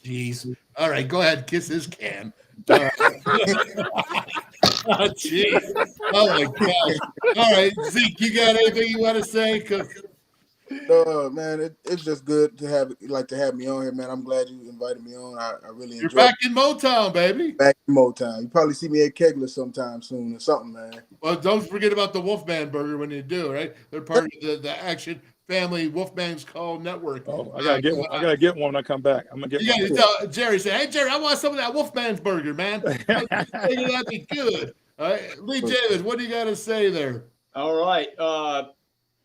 Speaker 4: Jeez. All right, go ahead, kiss his can. Oh, jeez. Oh, my gosh. All right, Zeke, you got anything you want to say?
Speaker 10: Man, it's just good to have me on here, man. I'm glad you invited me on. I really enjoyed it.
Speaker 4: You're back in Motown, baby.
Speaker 10: Back in Motown. You probably see me at Kegler sometime soon or something, man.
Speaker 4: Well, don't forget about the Wolfman Burger when you do, right? They're part of the Action Family Wolfman's Call Network.
Speaker 9: Oh, I gotta get one. I gotta get one when I come back. I'm gonna get one.
Speaker 4: Tell Jerry, say, hey Jerry, I want some of that Wolfman's Burger, man. That'd be good. All right, Lee Javins, what do you got to say there?
Speaker 11: All right,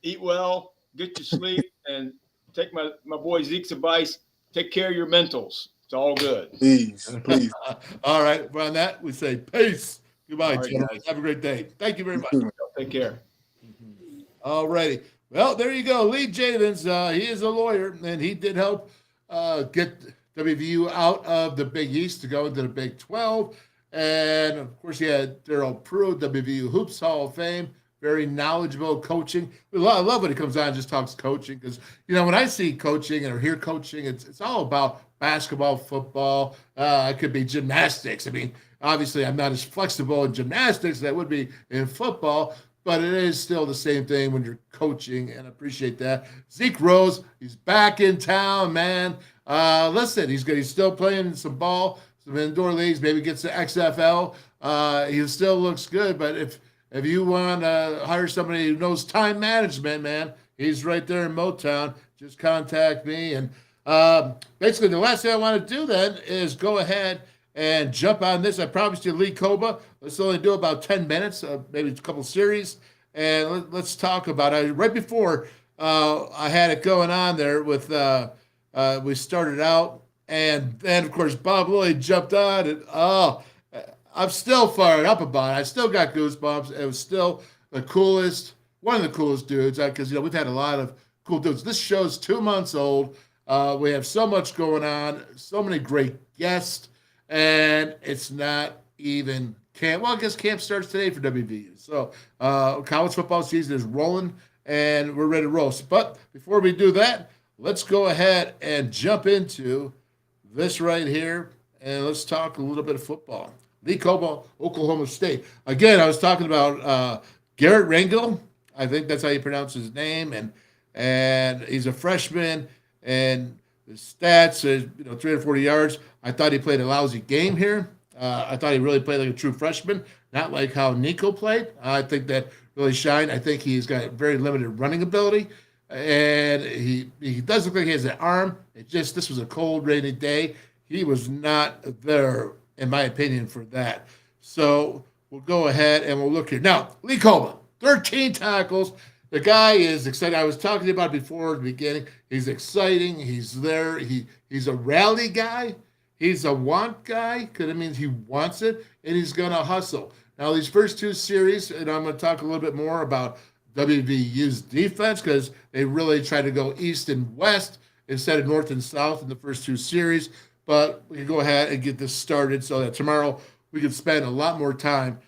Speaker 11: eat well, get your sleep, and take my boy Zeke's advice. Take care of your mentals. It's all good.
Speaker 10: Please.
Speaker 4: All right, on that we say peace. Goodbye,
Speaker 11: All right,
Speaker 4: gentlemen.
Speaker 11: guys.
Speaker 4: Have a great day. Thank you very much.
Speaker 11: Take care.
Speaker 4: All righty. Well, there you go. Lee Javins, he is a lawyer, and he did help get WVU out of the Big East to go into the Big 12. And, of course, he had Darryl Prue, WVU Hoops Hall of Fame, very knowledgeable coaching. I love when he comes on and just talks coaching because, when I see coaching or hear coaching, it's all about basketball, football. It could be gymnastics. I mean, obviously, I'm not as flexible in gymnastics as I would be in football, but it is still the same thing when you're coaching, and I appreciate that. Zeke Rose, he's back in town, man. Listen, he's still playing some ball, some indoor leagues, maybe gets to XFL. He still looks good, but if you want to hire somebody who knows time management, man, he's right there in Motown. Just contact me. And basically, the last thing I want to do then is go ahead and jump on this. I promised you Lee Kpogba. Let's only do about 10 minutes, maybe a couple series. And let's talk about it. Right before I had it going on there with we started out. And then, of course, Bob Lilly jumped on. And, I'm still fired up about it. I still got goosebumps. It was still the coolest, one of the coolest dudes. Because, we've had a lot of cool dudes. This show's 2 months old. We have so much going on, so many great guests. And it's not even camp. Well, I guess camp starts today for WVU. So college football season is rolling, and we're ready to roll. But before we do that, let's go ahead and jump into this right here, and let's talk a little bit of football. Lee Kpogba, Oklahoma State. Again, I was talking about Garrett Rangel. I think that's how you pronounce his name, and he's a freshman, and his stats is 340 yards. I thought he played a lousy game here. I thought he really played like a true freshman, not like how Nico played. I think that really shined. I think he's got very limited running ability, and he does look like he has an arm. This was a cold, rainy day. He was not there, in my opinion, for that. So we'll go ahead and we'll look here. Now, Lee Kpogba, 13 tackles. The guy is exciting. I was talking about it before at the beginning. He's exciting. He's there. He's a rally guy. He's a want guy because it means he wants it, and he's going to hustle. Now, these first two series, and I'm going to talk a little bit more about WVU's defense because they really try to go east and west instead of north and south in the first two series. But we can go ahead and get this started so that tomorrow we can spend a lot more time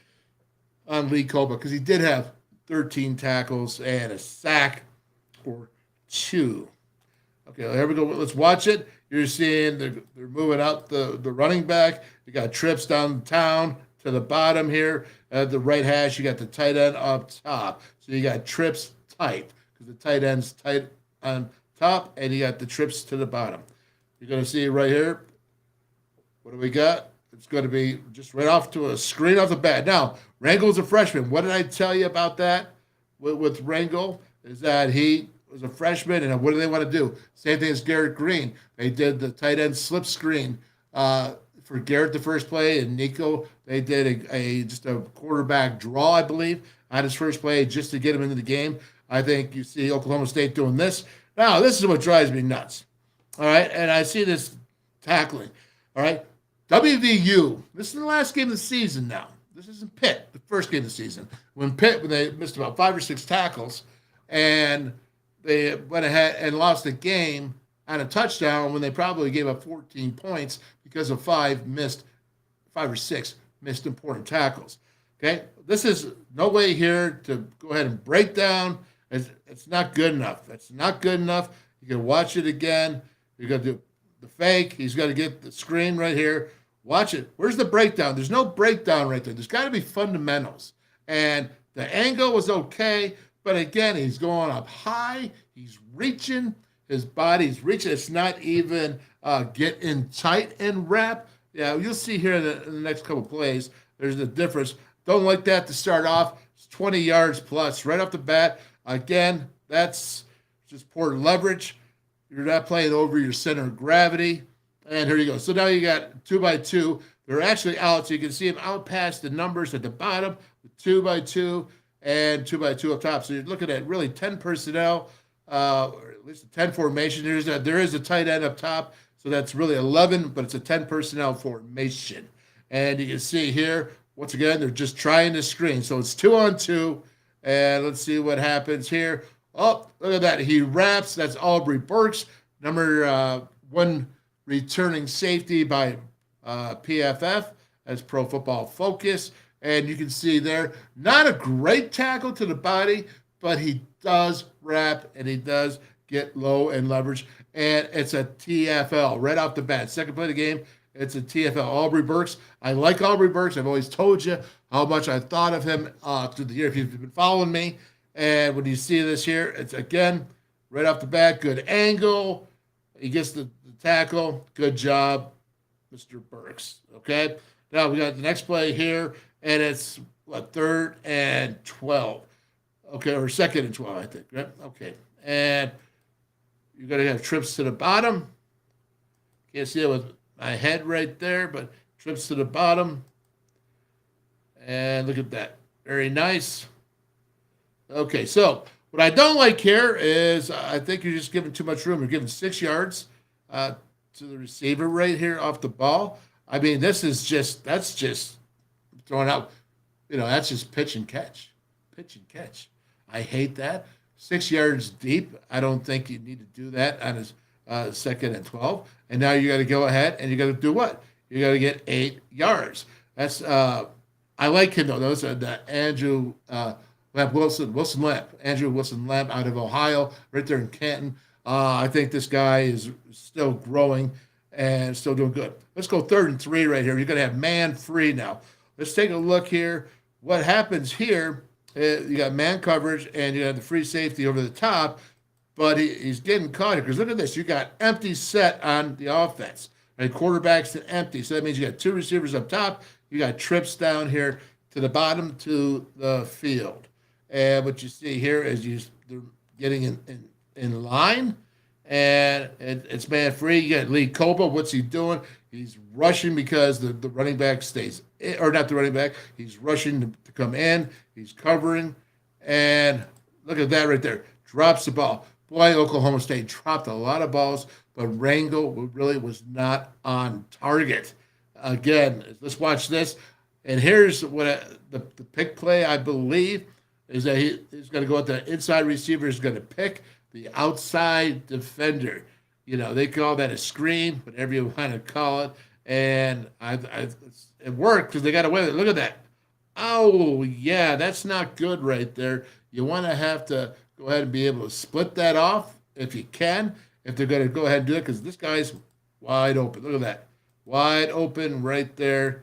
Speaker 4: on Lee Kpogba because he did have 13 tackles and a sack or 2. Okay, here we go. Let's watch it. You're seeing they're moving out the running back. You got trips downtown to the bottom here. At the right hash, you got the tight end up top. So you got trips tight because the tight end's tight on top, and you got the trips to the bottom. You're going to see right here. What do we got? It's going to be just right off to a screen off the bat. Now, Rangel's a freshman. What did I tell you about that with Rangel? Is that he was a freshman, and what do they want to do? Same thing as Garrett Green. They did the tight end slip screen for Garrett the first play, and Nico, they did just a quarterback draw, I believe, on his first play just to get him into the game. I think you see Oklahoma State doing this. Now, this is what drives me nuts. All right, and I see this tackling. All right, WVU, this is the last game of the season now. This isn't Pitt, the first game of the season. When they missed about 5 or 6 tackles, and they went ahead and lost the game on a touchdown when they probably gave up 14 points because of 5 or 6 missed important tackles. Okay, this is no way here to go ahead and break down. It's not good enough. That's not good enough. You can watch it again. You're going to do the fake. He's got to get the screen right here. Watch it. Where's the breakdown? There's no breakdown right there. There's got to be fundamentals. And the angle was okay, but again, he's going up high. He's reaching. His body's reaching. It's not even getting tight and wrap. Yeah, you'll see here in the next couple plays, there's a difference. Don't like that to start off. It's 20 yards plus right off the bat. Again, that's just poor leverage. You're not playing over your center of gravity. And here you go. So now you got 2x2. They're actually out. So you can see them out past the numbers at the bottom, 2x2 and 2x2 up top. So you're looking at really 10 personnel, or at least a 10 formation. There is a tight end up top. So that's really 11, but it's a 10 personnel formation. And you can see here, once again, they're just trying to screen. So it's 2-on-2, and let's see what happens here. Oh, look at that. He wraps. That's Aubrey Burks, number 1 returning safety by PFF. That's Pro Football Focus. And you can see there, not a great tackle to the body, but he does wrap and he does get low and leverage. And it's a TFL right off the bat. Second play of the game, it's a TFL. Aubrey Burks. I like Aubrey Burks. I've always told you how much I thought of him through the year if you've been following me. And when you see this here, it's, again, right off the bat, good angle. He gets the tackle. Good job, Mr. Burks. Okay? Now we got the next play here, and it's, 3rd and 12. Okay, or 2nd and 12, I think. Right? Okay. And you're going to have trips to the bottom. Can't see it with my head right there, but trips to the bottom. And look at that. Very nice. Okay, so what I don't like here is I think you're just giving too much room. You're giving 6 yards to the receiver right here off the ball. I mean, that's just throwing out, that's just pitch and catch. Pitch and catch. I hate that. 6 yards deep. I don't think you need to do that on his 2nd and 12. And now you got to go ahead and you got to do what? You got to get 8 yards. That's I like him though. Those are the Andrew Wilson Lamp out of Ohio, right there in Canton. I think this guy is still growing and still doing good. Let's go 3rd and 3 right here. You're going to have man free now. Let's take a look here. What happens here? You got man coverage and you have the free safety over the top, but he's getting caught here because look at this. You got empty set on the offense. Right? Quarterback's empty. So that means you got 2 receivers up top. You got trips down here to the bottom to the field. And what you see here is they're getting in line, and it's man free. You got Lee Kpogba. What's he doing? He's rushing because the running back stays, or not the running back. He's rushing to come in. He's covering, and look at that right there. Drops the ball. Boy, Oklahoma State dropped a lot of balls, but Rangel really was not on target. Again, let's watch this. And here's what the pick play, I believe, is that he's going to go with the inside receiver. He's going to pick the outside defender. They call that a screen, whatever you want to call it. And it worked because they got away with it. Look at that. Oh, yeah, that's not good right there. You want to have to go ahead and be able to split that off if you can, if they're going to go ahead and do it, because this guy's wide open. Look at that. Wide open right there.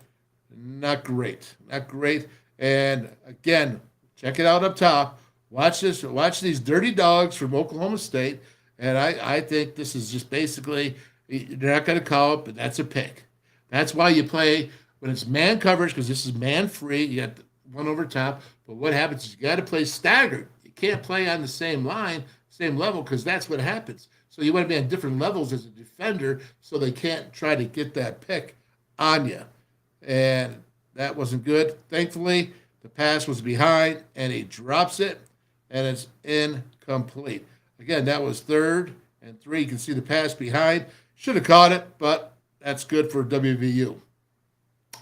Speaker 4: Not great. Not great. And, again, check it out up top. Watch this. Watch these dirty dogs from Oklahoma State. And I think this is just basically, they're not going to call it, but that's a pick. That's why you play when it's man coverage, because this is man free. You got one over top. But what happens is you got to play staggered. You can't play on the same line, same level, because that's what happens. So you want to be on different levels as a defender so they can't try to get that pick on you. And that wasn't good. Thankfully, the pass was behind, and he drops it, and it's incomplete. Again, that was 3rd and 3. You can see the pass behind. Should have caught it, but that's good for WVU.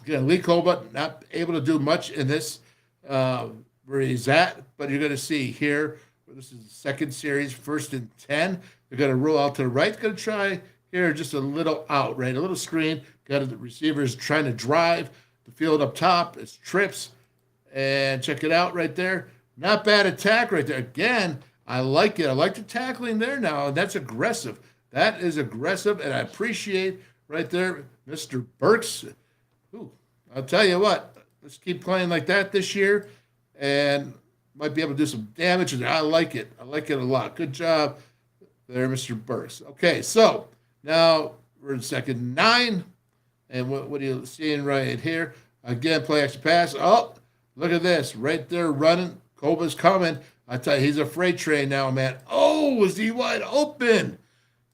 Speaker 4: Again, Lee Kpogba not able to do much in this where he's at, but you're going to see here, this is the 2nd series, 1st and 10. They're going to roll out to the right. Going to try here just a little out, right? A little screen. Got the receivers trying to drive the field up top. It's trips. And check it out right there. Not bad attack right there. Again, I like it. I like the tackling there now, and that's aggressive. That is aggressive, and I appreciate right there Mr. Burks. Ooh, I'll tell you what, let's keep playing like that this year, and might be able to do some damage. I like it. I like it a lot. Good job there, Mr. Burks. Okay, so now we're in 2nd and 9, and what are you seeing right here? Again, play action pass. Oh, look at this. Right there running. Kpogba's coming. I tell you, he's a freight train now, man. Oh, was he wide open?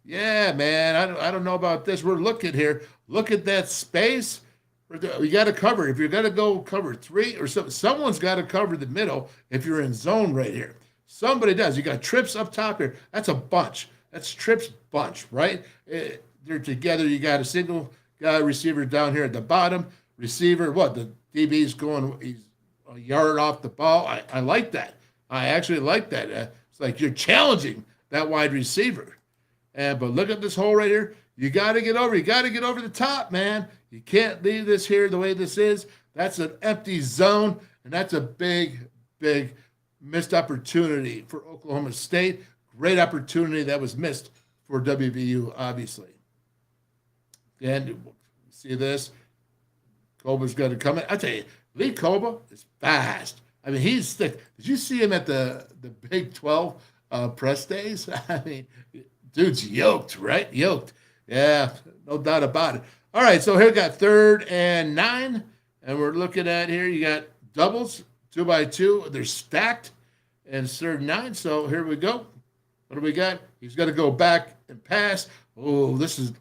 Speaker 4: Yeah, man. I don't know about this. We're looking here. Look at that space. We got to cover. If you're going to go cover 3 or something, someone's got to cover the middle if you're in zone right here. Somebody does. You got trips up top here. That's a bunch. That's trips bunch, right? They're together. You got a single guy receiver down here at the bottom. receiver. What, the DB's he's a yard off the ball. I like that. I actually like that. It's like you're challenging that wide receiver. But look at this hole right here. You got to get over. You got to get over the top, man. You can't leave this here the way this is. That's an empty zone, and that's a big, big missed opportunity for Oklahoma State. Great opportunity that was missed for WVU, obviously. And see this? Kpogba's going to come in. I tell you, Lee Kpogba is fast. I mean, he's thick. Did you see him at the Big 12 press days? I mean, dude's yoked, right? Yoked. Yeah, no doubt about it. All right, so here we got 3rd and 9. And we're looking at here, you got doubles, 2x2. They're stacked. And it's 3rd and 9. So here we go. What do we got? He's going to go back and pass. Oh, this is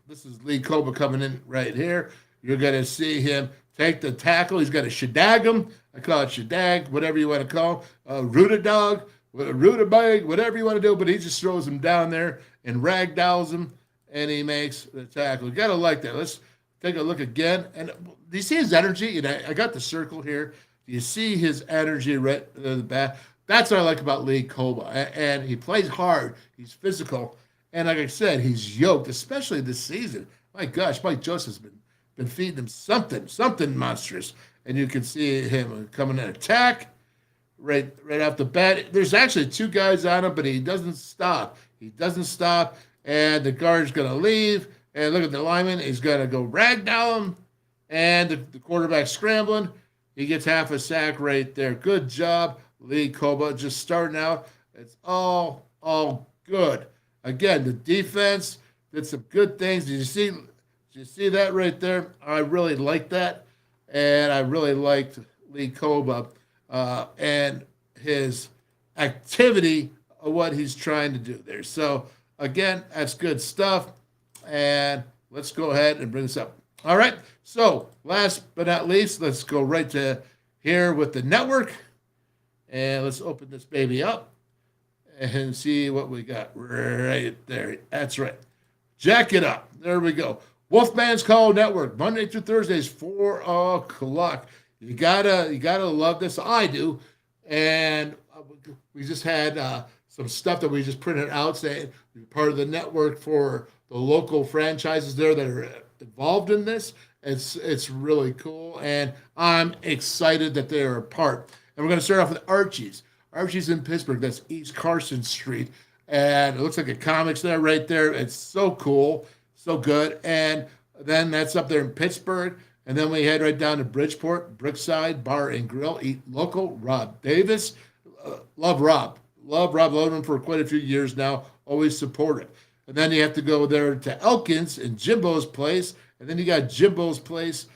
Speaker 4: Lee Kpogba coming in right here. You're going to see him take the tackle. He's got to shadag him. I call it shadag, whatever you want to call it. Rutadog, rutabag, whatever you want to do. But he just throws him down there and ragdolls him, and he makes the tackle. You got to like that. Let's take a look again. And do you see his energy? And I got the circle here. Do you see his energy right in the back? That's what I like about Lee Kpogba. And he plays hard. He's physical. And like I said, he's yoked, especially this season. My gosh, Mike Joseph's been feeding him something monstrous. And you can see him coming in attack right off the bat. There's actually 2 guys on him, but he doesn't stop. And the guard's going to leave. And look at the lineman. He's going to go ragdoll him. And the quarterback scrambling. He gets half a sack right there. Good job, Lee Kpogba. Just starting out. It's all good. Again, the defense did some good things. Did you see that right there? I really like that. And I really liked Lee Kpogba and his activity of what he's trying to do there. So, again, that's good stuff. And let's go ahead and bring this up. All right. So, last but not least, let's go right to here with the network. And let's open this baby up and see what we got right there. That's right. Jack it up. There we go. WolfMan's Call Network, Monday through Thursdays, 4 o'clock. You gotta love this. I do. And we just had some stuff that we just printed out saying we're part of the network for the local franchises there that are involved in this. It's really cool, and I'm excited that they are a part. And we're going to start off with Archies. Archies in Pittsburgh. That's East Carson Street. And it looks like a comics there right there. It's so cool. So good. And then that's up there in Pittsburgh. And then we head right down to Bridgeport, Brickside Bar and Grill. Eat local. Rob Davis. Love Rob. Loved him for quite a few years now. Always supportive. And then you have to go there to Elkins and Jimbo's place. And then you got Jimbo's place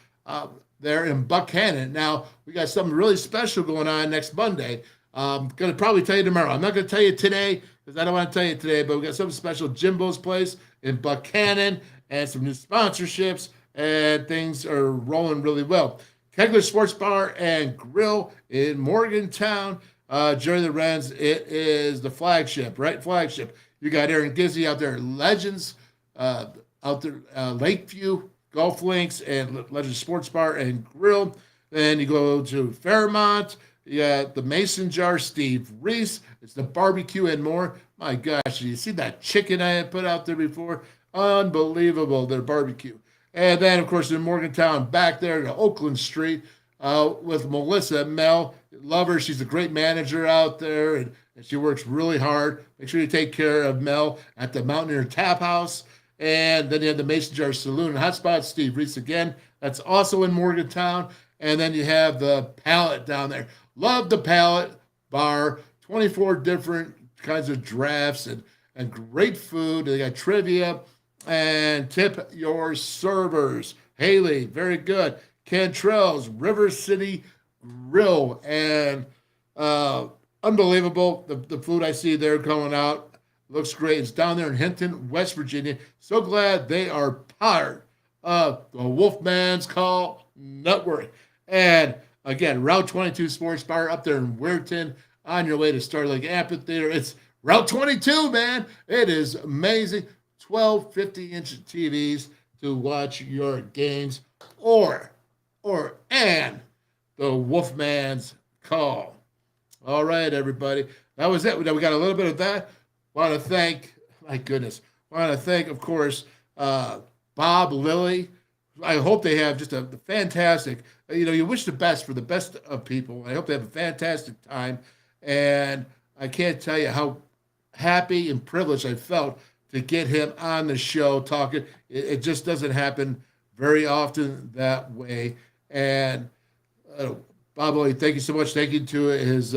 Speaker 4: there in Buchanan. Now, we got something really special going on next Monday. I'm going to probably tell you tomorrow. I'm not going to tell you today because I don't want to tell you today, but we got something special. Jimbo's place in Buchanan and some new sponsorships, and things are rolling really well. Kegler Sports Bar and Grille in Morgantown. Jerry the Wrens, it is the flagship, right? Flagship. You got Aaron Gizzy out there, Legends out there, Lakeview Golf Links and Legends Sports Bar and Grill. Then you go to Fairmont. You got the Mason Jar, Steve Reese. It's the barbecue and more. My gosh, you see that chicken I had put out there before? Unbelievable, their barbecue. And then, of course, in Morgantown, back there to Oakland Street with Melissa Mel. Love her. She's a great manager out there, and she works really hard. Make sure you take care of Mel at the Mountaineer Tap House. And then you have the Mason Jar Saloon and Hotspot, Steve Reese again. That's also in Morgantown. And then you have the Pallet down there. Love the Pallet Bar. 24 different kinds of drafts and great food. They got trivia and tip your servers. Haley, very good. Cantrells, River City Grill, and unbelievable. The food I see there coming out looks great. It's down there in Hinton, West Virginia. So glad they are part of the WolfMan's Call Network. And again, Route 22 Sports Bar up there in Weirton on your way to Starlake Amphitheater. It's Route 22, man. It is amazing. 12 50-inch TVs to watch your games, or and the WolfMan's call. All right, everybody. That was it. We got a little bit of that. Want to thank, of course, Bob Lilly. I hope they have just a fantastic, you wish the best for the best of people. I hope they have a fantastic time. And I can't tell you how happy and privileged I felt to get him on the show talking. It just doesn't happen very often that way. And Bob Lilly, thank you so much. Thank you to his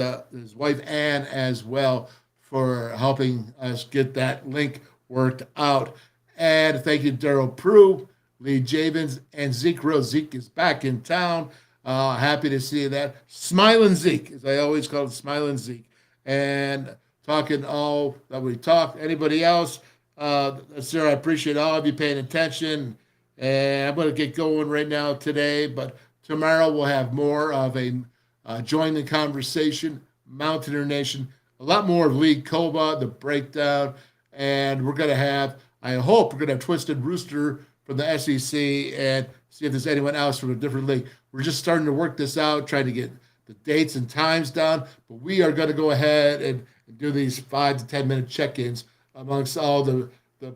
Speaker 4: wife, Ann, as well, for helping us get that link worked out. And thank you, Darryl Prue, Lee Javins, and Zeke Grille. Zeke is back in town. Happy to see that. Smiling Zeke, as I always call it, Smiling Zeke. And talking all that we talk. Anybody else? Sir, I appreciate all of you paying attention. And I'm going to get going right now today, but tomorrow we'll have more of a Join the Conversation, Mountaineer Nation, a lot more of League Kpogba, the breakdown, and we're going to have, I hope we're going to have Twisted Rooster from the SEC and see if there's anyone else from a different league. We're just starting to work this out, trying to get the dates and times down, but we are going to go ahead and do these 5 to 10 minute check-ins amongst all the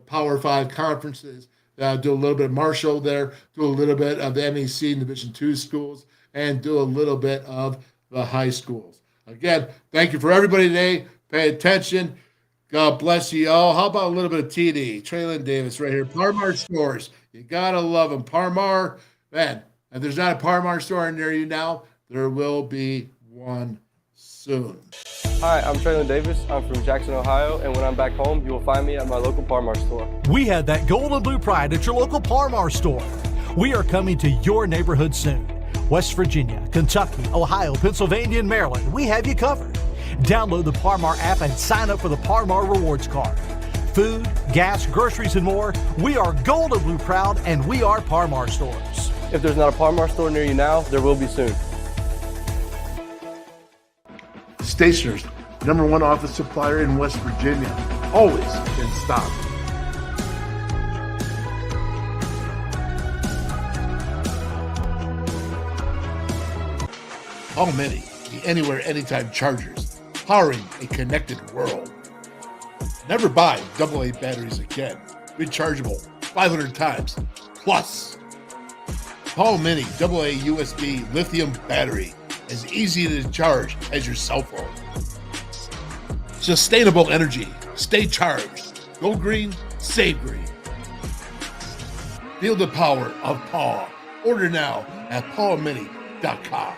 Speaker 4: Power 5 conferences. Do a little bit of Marshall there, do a little bit of the MEC and Division II schools, and do a little bit of the high schools. Again, thank you for everybody today. Pay attention. God bless you all. How about a little bit of TD? Traylon Davis right here. Parmar stores. You got to love them. Parmar, man, if there's not a Parmar store near you now, there will be one soon.
Speaker 12: Hi, I'm Traylon Davis. I'm from Jackson, Ohio, and when I'm back home, you will find me at my local Parmar store.
Speaker 3: We have that gold and blue pride at your local Parmar store. We are coming to your neighborhood soon. West Virginia, Kentucky, Ohio, Pennsylvania, and Maryland, we have you covered. Download the Parmar app and sign up for the Parmar Rewards Card. Food, gas, groceries, and more, we are gold and blue proud, and we are Parmar stores.
Speaker 12: If there's not a Parmar store near you now, there will be soon.
Speaker 4: Stationers, #1 office supplier in West Virginia. Always in stock. All many, the anywhere, anytime chargers, powering a connected world. Never buy AA batteries again. Rechargeable 500 times plus. Paul Mini AA USB lithium battery. As easy to charge as your cell phone. Sustainable energy. Stay charged. Go green, save green. Feel the power of Paul. Order now at paulmini.com.